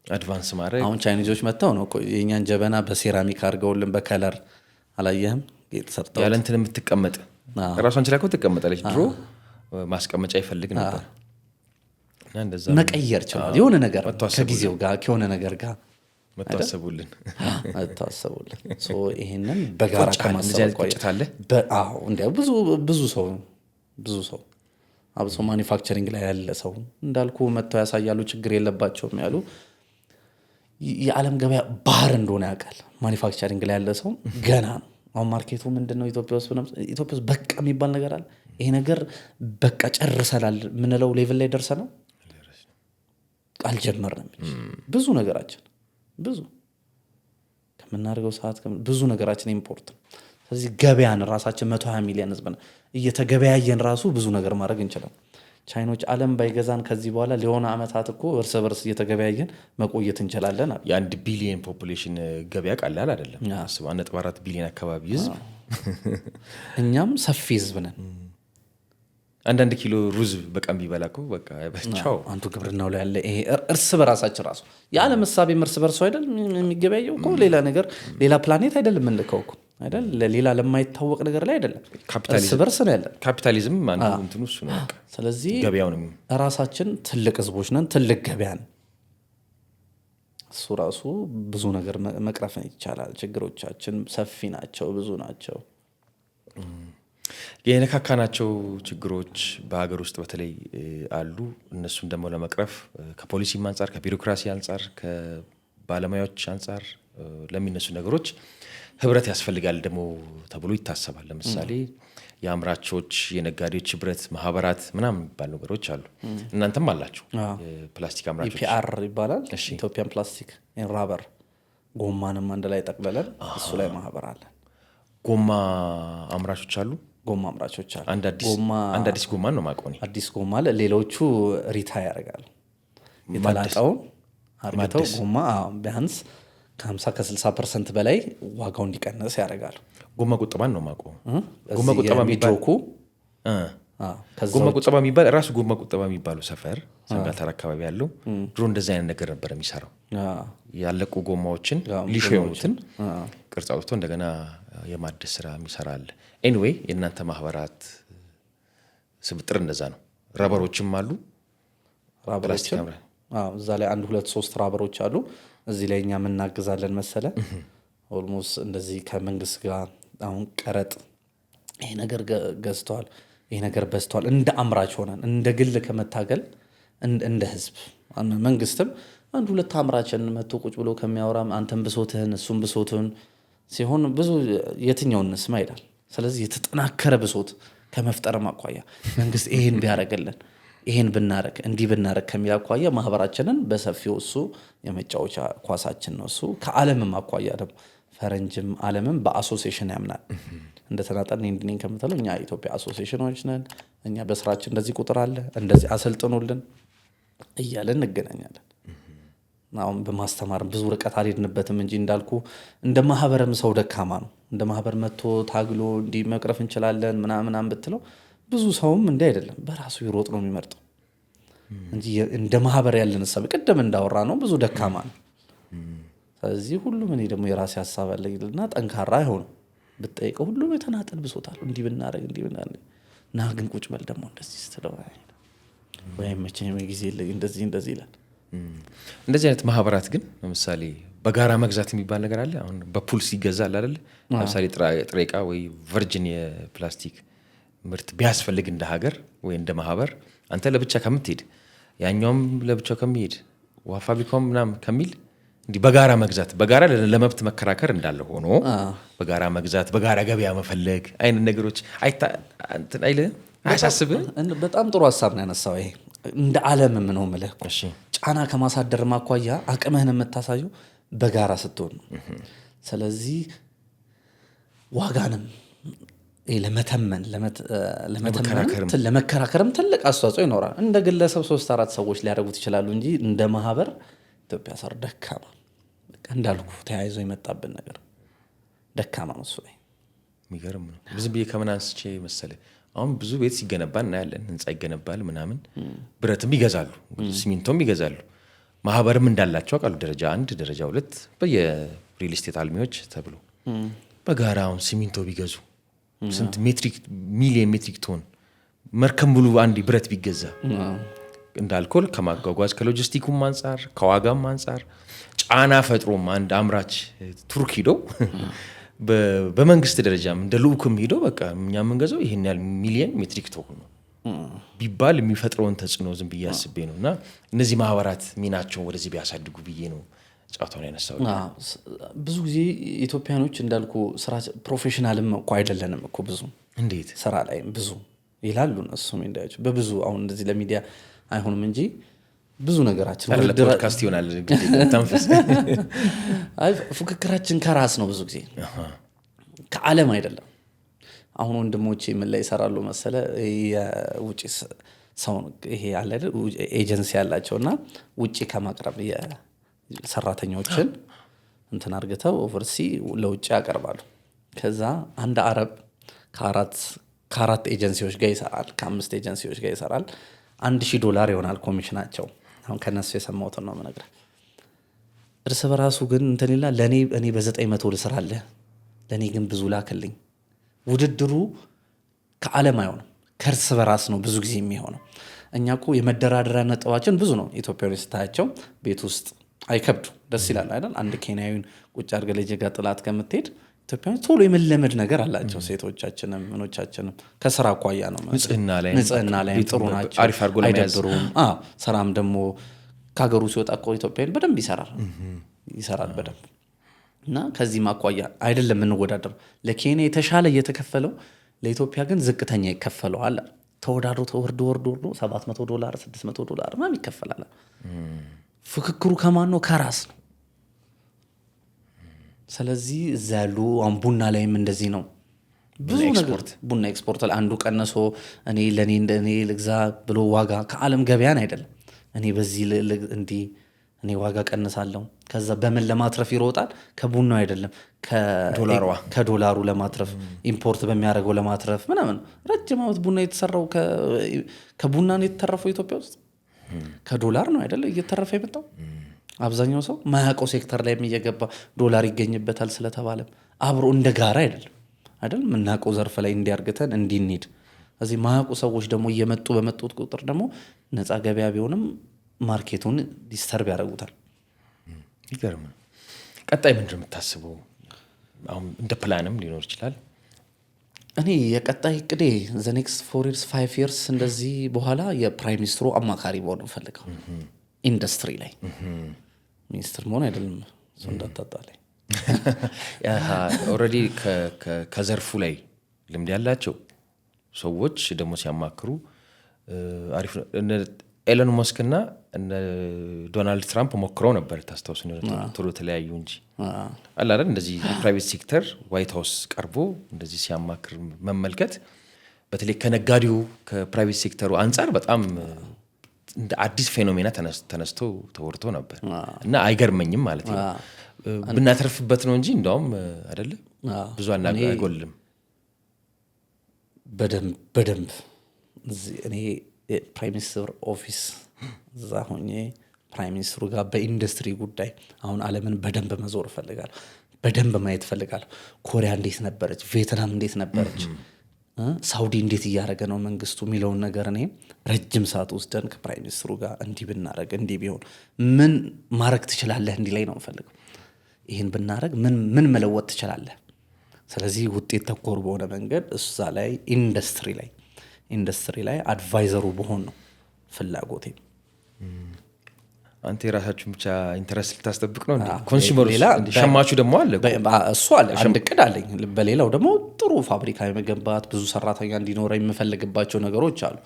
አድቫንስ ማድረግ። አሁን ቻይኒዞች መጥተው ነው የእኛን ጀበና በሴራሚክ አድርገውልን በከለር አላየህም? ሰርተው ያለ እንትን የምትቀመጥ ራሷን ችላ እኮ ትቀመጣለች። ድሮ ማስቀመጫ ይፈልግ ነበር እና እንደዛ መቀየር ይችላል። የሆነ ነገር ከጊዜው ጋር ከሆነ ነገር ጋር መታሰቡልን ይሄንን በጋራ ከማሰብ ብዙ ሰው አብሶ ማኒፋክቸሪንግ ላይ ያለ ሰው እንዳልኩ መጥተው ያሳያሉ። ችግር የለባቸውም ያሉ የዓለም ገበያ ባህር እንደሆነ ያውቃል። ማኒፋክቸሪንግ ላይ ያለ ሰው ገና ነው። አሁን ማርኬቱ ምንድነው? ኢትዮጵያ ውስጥ በቃ የሚባል ነገር አለ። ይሄ ነገር በቃ ጨርሰናል ምንለው ሌቭል ላይ ደርሰናል። አልጀመርንም። ብዙ ነገራችን ብዙ ከምናደርገው ሰዓት ብዙ ነገራችን ኢምፖርት። ስለዚህ ገበያን ራሳችን 120 ሚሊዮን ህዝብ እየተገበያየን ራሱ ብዙ ነገር ማድረግ እንችላለን። ቻይኖች ዓለም ባይገዛን ከዚህ በኋላ ሊሆነ ዓመታት እኮ እርስ በርስ እየተገበያየን መቆየት እንችላለን። የ1 ቢሊዮን ፖፑሌሽን ገበያ ቀላል አይደለም። 1.4 ቢሊዮን አካባቢ ህዝብ፣ እኛም ሰፊ ህዝብ ነን። አንዳንድ ኪሎ ሩዝ በቀን ቢበላ እኮ በቃ በቻው። አንዱ ግብርናው ላይ ያለ ይሄ እርስ በራሳችን ራሱ የዓለም ሐሳቤም እርስ በርሱ አይደል የሚገበያየው እኮ ሌላ ነገር ሌላ ፕላኔት አይደለም የምንልከው እኮ አይደል ለሌላ ለማይታወቅ ነገር ላይ አይደለም። እርስ በርስ ነው ያለን። ካፒታሊዝም አንዱ እንትኑ እሱ ነው። ስለዚህ ገበያውንም ራሳችን ትልቅ ህዝቦች ነን፣ ትልቅ ገበያ ነን። እሱ ራሱ ብዙ ነገር መቅረፍ ይቻላል። ችግሮቻችን ሰፊ ናቸው፣ ብዙ ናቸው። የነካካናቸው ችግሮች በሀገር ውስጥ በተለይ አሉ። እነሱን ደግሞ ለመቅረፍ ከፖሊሲም አንጻር፣ ከቢሮክራሲ አንጻር፣ ከባለሙያዎች አንጻር ለሚነሱ ነገሮች ህብረት ያስፈልጋል ደግሞ ተብሎ ይታሰባል። ለምሳሌ የአምራቾች የነጋዴዎች ህብረት ማህበራት ምናምን የሚባሉ ነገሮች አሉ። እናንተም አላችሁ። ፕላስቲክ አምራቾች ኢፒአር ይባላል፣ ኢትዮጵያን ፕላስቲክ ራበር። ጎማንም አንድ ላይ ጠቅለለን እሱ ላይ ማህበር አለ። ጎማ አምራቾች አሉ። ጎማ አምራቾች አሉ። አንድ አዲስ ጎማ ነው ማቆኒ አዲስ ጎማ አለ። ሌሎቹ ሪታይ ያደርጋሉ። የተላጠውን አርግተው ጎማ ቢያንስ ከ50-60% በላይ ዋጋው እንዲቀንስ ያደርጋሉ። ጎማ ቁጠባን ነው ማቆ ጎማ ቁጠባ ሚድሮኩ ጎማ ቁጠባ የሚባል ራሱ ጎማ ቁጠባ የሚባለው ሰፈር ሰንጋተራ አካባቢ ያለው ድሮ እንደዚህ አይነት ነገር ነበር የሚሰራው። ያለቁ ጎማዎችን ሊሾ የሆኑትን ቅርጽ አውጥቶ እንደገና የማደስ ስራ የሚሰራ አለ። ኤኒዌይ የእናንተ ማህበራት ስብጥር እንደዛ ነው። ረበሮችም አሉ። እዛ ላይ 1 2 3 ራበሮች አሉ። እዚህ ላይ እኛ የምናግዛለን መሰለ ኦልሞስት እንደዚህ ከመንግስት ጋር አሁን ቀረጥ ይሄ ነገር ገዝቷል፣ ይሄ ነገር በዝቷል፣ እንደ አምራች ሆነን እንደ ግል ከመታገል እንደ ህዝብ መንግስትም 1 2 አምራችን መጥቶ ቁጭ ብሎ ከሚያወራም አንተም ብሶትህን እሱም ብሶትህን ሲሆን ብዙ የትኛውን ስማ ይላል። ስለዚህ የተጠናከረ ብሶት ከመፍጠር አኳያ መንግስት ይሄን ቢያደርግልን ይሄን ብናረግ እንዲህ ብናረግ ከሚል አኳያ ማህበራችንን በሰፊው እሱ የመጫወቻ ኳሳችን ነው። እሱ ከዓለምም አኳያ ደግሞ ፈረንጅም ዓለምም በአሶሲዬሽን ያምናል። እንደተናጠል እንድነኝ ከምትለው እኛ ኢትዮጵያ አሶሲዬሽኖች ነን። እኛ በስራችን እንደዚህ ቁጥር አለ እንደዚህ አሰልጥኑልን እያለን እንገናኛለን። አሁን በማስተማር ብዙ ርቀት አልሄድንበትም እንጂ እንዳልኩ እንደ ማህበርም ሰው ደካማ ነው። እንደ ማህበር መጥቶ ታግሎ እንዲህ መቅረፍ እንችላለን ምናምን ብትለው ብዙ ሰውም እንዲህ አይደለም፣ በራሱ ይሮጥ ነው የሚመርጠው እንጂ እንደ ማህበር ያለን ሰብ ቀደም እንዳወራ ነው ብዙ ደካማ ነው። ስለዚህ ሁሉም እኔ ደግሞ የራሴ ሐሳብ አለኝና ጠንካራ አይሆንም ብትጠይቀው ሁሉም የተናጠል ብሶታል። እንዲህ ብናረግ እንዲህ ብናረግ ና ግን ቁጭ በል ደግሞ እንደዚህ ስትለው ወይ መቼም ጊዜ እንደዚህ ይላል። እንደዚህ አይነት ማህበራት ግን ለምሳሌ በጋራ መግዛት የሚባል ነገር አለ። አሁን በፑልስ ይገዛል አይደል? ለምሳሌ ጥሬ ዕቃ ወይ ቨርጂን የፕላስቲክ ምርት ቢያስፈልግ እንደ ሀገር ወይ እንደ ማህበር አንተ ለብቻ ከምትሄድ ያኛውም ለብቻው ከሚሄድ ውሃ ፋብሪካውም ምናምን ከሚል እንዲህ በጋራ መግዛት በጋራ ለመብት መከራከር እንዳለ ሆኖ በጋራ መግዛት በጋራ ገበያ መፈለግ አይነት ነገሮች አያሳስብህ? በጣም ጥሩ ሀሳብ ነው ያነሳው። ይሄ እንደ ዓለምም ነው የምልህ እኮ ጫና ከማሳደር ማኳያ አቅምህን የምታሳየው በጋራ ስትሆን ነው። ስለዚህ ዋጋንም ለመከራከርም ትልቅ አስተዋጽኦ ይኖራል። እንደ ግለሰብ 3-4 ሰዎች ሊያደርጉት ይችላሉ እንጂ እንደ ማህበር ኢትዮጵያ ሰር ደካማ እንዳልኩ ተያይዞ የመጣብን ነገር ደካማ ነው። እሱ ላይ የሚገርም ነው። ብዙ ብዬ ከምን አንስቼ መሰለ አሁን ብዙ ቤት ሲገነባ እናያለን። ህንፃ ይገነባል ምናምን፣ ብረትም ይገዛሉ፣ ሲሚንቶም ይገዛሉ። ማህበርም እንዳላቸው አውቃለሁ። ደረጃ 1 ደረጃ 2 በየሪል ስቴት አልሚዎች ተብሎ በጋራ አሁን ሲሚንቶ ቢገዙ ስንት ሚሊየን ሜትሪክ ቶን መርከብ ሙሉ አንድ ብረት ቢገዛ እንዳልኮል ከማጓጓዝ ከሎጂስቲኩም አንጻር ከዋጋም አንጻር ጫና ፈጥሮም አንድ አምራች ቱርክ ሂዶ በመንግስት ደረጃም እንደ ልኡክም ሂዶ በቃ እኛ የምንገዛው ይሄን ያህል ሚሊየን ሜትሪክ ቶን ነው ቢባል የሚፈጥረውን ተጽዕኖ ዝም ብዬ አስቤ ነው። እና እነዚህ ማህበራት ሚናቸውን ወደዚህ ቢያሳድጉ ብዬ ነው ጫውታውን ያነሳው። ብዙ ጊዜ ኢትዮጵያኖች እንዳልኩ ስራ ፕሮፌሽናልም እኮ አይደለንም እኮ ብዙ እንዴት ስራ ላይ ብዙ ይላሉ እነሱም እንዳያቸው በብዙ አሁን እንደዚህ ለሚዲያ አይሆንም እንጂ ብዙ ነገራችን ፖድካስት ይሆናል ተንፈስ ፉክክራችን ከራስ ነው ብዙ ጊዜ ከዓለም አይደለም። አሁን ወንድሞቼ ምን ላይ ይሰራሉ መሰለ የውጪ ሰው ይሄ አለ አይደል ኤጀንሲ ያላቸውና ውጪ ከማቅረብ የሰራተኞችን እንትን አርግተው ኦቨርሲ ለውጪ ያቀርባሉ። ከዛ አንድ አረብ ከአራት ኤጀንሲዎች ጋር ይሰራል፣ ከ5 ኤጀንሲዎች ጋር ይሰራል። $1,000 ይሆናል ኮሚሽናቸው። አሁን ከነሱ የሰማሁትን ነው የምነግርህ። እርስ በራሱ ግን እንትን ይላል። እኔ በ900 ልስራለህ፣ ለእኔ ግን ብዙ ላክልኝ። ውድድሩ ከዓለም አይሆንም ከእርስ በራስ ነው ብዙ ጊዜ የሚሆነው። እኛ እኮ የመደራደሪያ ነጥባችን ብዙ ነው። ኢትዮጵያዊ ስታያቸው ቤት ውስጥ አይከብዱ፣ ደስ ይላል አይደል? አንድ ኬንያዊን ቁጭ አድርገህ ልጅ ጋር ጥላት ከምትሄድ ኢትዮጵያዊ ቶሎ የመለመድ ነገር አላቸው። ሴቶቻችንም ምኖቻችንም ከስራ አኳያ ነው ንጽህና ላይ ጥሩ ናቸው፣ አይደብሩም። ስራም ደግሞ ከሀገሩ ሲወጣ እኮ ኢትዮጵያዊ በደንብ ይሰራል በደንብ። እና ከዚህም አኳያ አይደለም የምንወዳደረው። ለኬንያ የተሻለ እየተከፈለው ለኢትዮጵያ ግን ዝቅተኛ ይከፈለዋል። ተወዳድሮ ወርዶ $700 $600 ምናምን ይከፈላል። ፍክክሩ ከማን ነው? ከራስ ነው። ስለዚህ እዛ ያሉ ቡና ላይም እንደዚህ ነው። ብዙ ነገር ቡና ኤክስፖርት አንዱ ቀነሶ ለእኔ ልግዛ ብሎ ዋጋ ከዓለም ገበያን አይደለም እኔ በዚህ እንዲህ እኔ ዋጋ ቀንሳለሁ። ከዛ በምን ለማትረፍ ይሮጣል? ከቡናው አይደለም ከዶላሩ ለማትረፍ ኢምፖርት በሚያደርገው ለማትረፍ ምናምን። ረጅም ዓመት ቡና የተሰራው ከቡና ነው የተተረፈው ኢትዮጵያ ውስጥ ከዶላር ነው አይደለ እየተረፈ የመጣው። አብዛኛው ሰው ማያውቀው ሴክተር ላይ እየገባ ዶላር ይገኝበታል ስለተባለም አብሮ እንደ ጋራ አይደለም የምናውቀው ዘርፍ ላይ እንዲያርግተን እንዲንሄድ እዚህ ማያውቁ ሰዎች ደግሞ እየመጡ በመጡት ቁጥር ደግሞ ነፃ ገበያ ቢሆንም ማርኬቱን ዲስተርብ ያደርጉታል። ይገርም። ቀጣይ ምንድን ነው የምታስበው? አሁን እንደ ፕላንም ሊኖር ይችላል። እኔ የቀጣይ እቅዴ ዘ ኔክስት 4 years 5 years እንደዚህ በኋላ የፕራይም ሚኒስትሩ አማካሪ መሆን ፈልገው ኢንዱስትሪ ላይ ሚኒስትር መሆን አይደለም እሱ እንዳታጣለኝ። ኦልሬዲ ከዘርፉ ላይ ልምድ ያላቸው ሰዎች ደግሞ ሲያማክሩ አሪፍ ነው። ኤለን መስክ እና ዶናልድ ትራምፕ ሞክረው ነበር ታስታውስ ቶሎ ተለያዩ እንጂ አለ አይደል? እንደዚህ ፕራይቬት ሴክተር ዋይት ሃውስ ቀርቦ እንደዚህ ሲያማክር መመልከት በተለይ ከነጋዴው ከፕራይቬት ሴክተሩ አንጻር በጣም እንደ አዲስ ፌኖሜና ተነስቶ ተወርቶ ነበር እና አይገርመኝም ማለት ነው። ብናተርፍበት ነው እንጂ እንደውም አይደለ ብዙ አይጎልም። በደንብ እኔ ፕራይም ሚኒስትር ኦፊስ እዛ ሆኜ ፕራይም ሚኒስትሩ ጋር በኢንዱስትሪ ጉዳይ አሁን ዓለምን በደንብ መዞር እፈልጋለሁ። በደንብ ማየት እፈልጋለሁ። ኮሪያ እንዴት ነበረች? ቪየትናም እንዴት ነበረች? ሳውዲ እንዴት እያደረገ ነው መንግስቱ የሚለውን ነገር እኔ ረጅም ሰዓት ወስደን ከፕራይም ሚኒስትሩ ጋር እንዲህ ብናረግ እንዲህ ቢሆን ምን ማድረግ ትችላለህ እንዲህ ላይ ነው የምፈልገው። ይህን ብናረግ ምን መለወጥ ትችላለህ? ስለዚህ ውጤት ተኮር በሆነ መንገድ እዛ ላይ ኢንዱስትሪ ላይ አድቫይዘሩ በሆን ነው ፍላጎቴ። አንተ የራሳችሁን ብቻ ኢንተረስት ልታስጠብቅ ነው እንዴ? ኮንሱመሩ ሸማቹ ደግሞ አለ እሱ አለ አንድ እቅድ አለኝ። በሌላው ደግሞ ጥሩ ፋብሪካ የመገንባት ብዙ ሰራተኛ እንዲኖረ የምፈልግባቸው ነገሮች አሉ።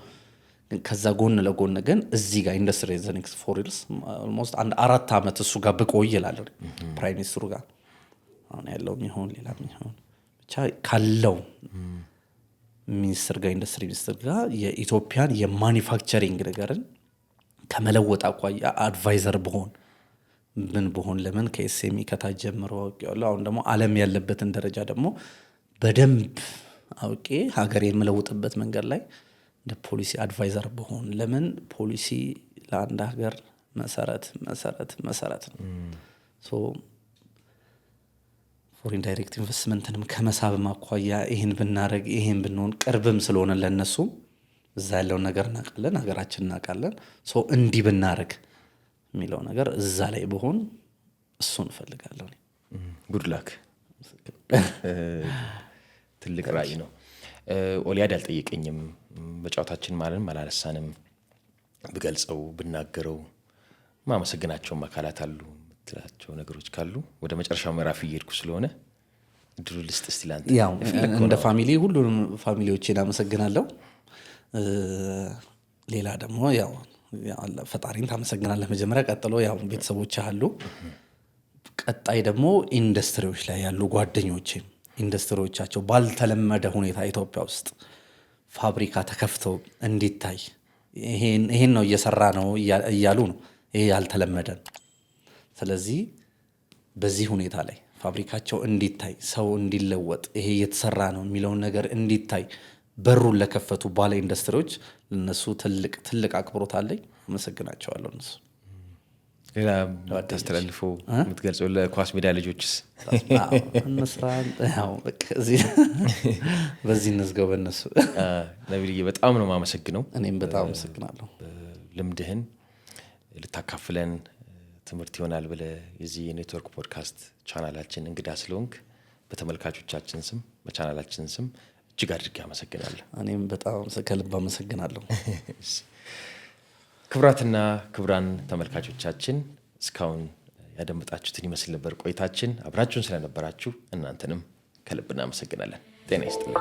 ከዛ ጎን ለጎን ግን እዚህ ጋር ኢንዱስትሪ ዘ ኔክስት 4 years ኦልሞስት 4 ዓመት እሱ ጋር ብቆይ እላለሁ ፕራይም ሚኒስትሩ ጋር አሁን ያለው የሚሆን ሌላ የሚሆን ብቻ ካለው ሚኒስትር ጋር ኢንዱስትሪ ሚኒስትር ጋር የኢትዮጵያን የማኒፋክቸሪንግ ነገርን ከመለወጥ አኳያ አድቫይዘር በሆን ለምን ከኤስኤምኢ ከታች ጀምሮ አውቄዋለሁ። አሁን ደግሞ ዓለም ያለበትን ደረጃ ደግሞ በደንብ አውቄ ሀገር የምለውጥበት መንገድ ላይ እንደ ፖሊሲ አድቫይዘር በሆን ለምን ፖሊሲ ለአንድ ሀገር መሰረት ነው። ፎሪን ዳይሬክት ኢንቨስትመንትንም ከመሳብ አኳያ ይህን ብናረግ ይህን ብንሆን ቅርብም ስለሆነ ለነሱ እዛ ያለውን ነገር እናውቃለን፣ ሀገራችን እናውቃለን። እንዲህ ብናረግ የሚለው ነገር እዛ ላይ በሆን እሱን እፈልጋለሁ። ጉድ ላክ። ትልቅ ራዕይ ነው። ኦሊያድ አልጠየቀኝም። በጨዋታችን ማለንም አላነሳንም። ብገልጸው ብናገረው ማመሰግናቸውም አካላት አሉ የምትላቸው ነገሮች ካሉ ወደ መጨረሻው ምዕራፍ እየሄድኩ ስለሆነ እድሉ ልስጥ እስቲ ላንተ። ያው እንደ ፋሚሊ ሁሉንም ፋሚሊዎቼን አመሰግናለሁ። ሌላ ደግሞ ያው ፈጣሪን ታመሰግናለህ መጀመሪያ፣ ቀጥሎ ያው ቤተሰቦች አሉ፣ ቀጣይ ደግሞ ኢንዱስትሪዎች ላይ ያሉ ጓደኞቼ ኢንዱስትሪዎቻቸው ባልተለመደ ሁኔታ ኢትዮጵያ ውስጥ ፋብሪካ ተከፍተው እንዲታይ ይሄን ነው እየሰራ ነው እያሉ ነው። ይሄ ያልተለመደ። ስለዚህ በዚህ ሁኔት ላይ ፋብሪካቸው እንዲታይ ሰው እንዲለወጥ ይሄ እየተሰራ ነው የሚለውን ነገር እንዲታይ በሩን ለከፈቱ ባለ ኢንዱስትሪዎች ለነሱ ትልቅ አክብሮት አለኝ። አመሰግናቸዋለሁ። እነሱ ሌላ ታስተላልፎ የምትገልጸው ለኳስ ሜዳ ልጆችስ? በዚህ እንዝገው በእነሱ። ነቢልዬ በጣም ነው የማመሰግነው። እኔም በጣም አመሰግናለሁ። ልምድህን ልታካፍለን ትምህርት ይሆናል ብለህ የዚህ የኔትወርክ ፖድካስት ቻናላችን እንግዳ ስለሆንክ በተመልካቾቻችን ስም በቻናላችን ስም እጅግ አድርጌ አመሰግናለሁ። እኔም በጣም ከልብ አመሰግናለሁ። ክቡራትና ክቡራን ተመልካቾቻችን እስካሁን ያደመጣችሁትን ይመስል ነበር ቆይታችን። አብራችሁን ስለነበራችሁ እናንተንም ከልብ እናመሰግናለን። ጤና ይስጥልኝ።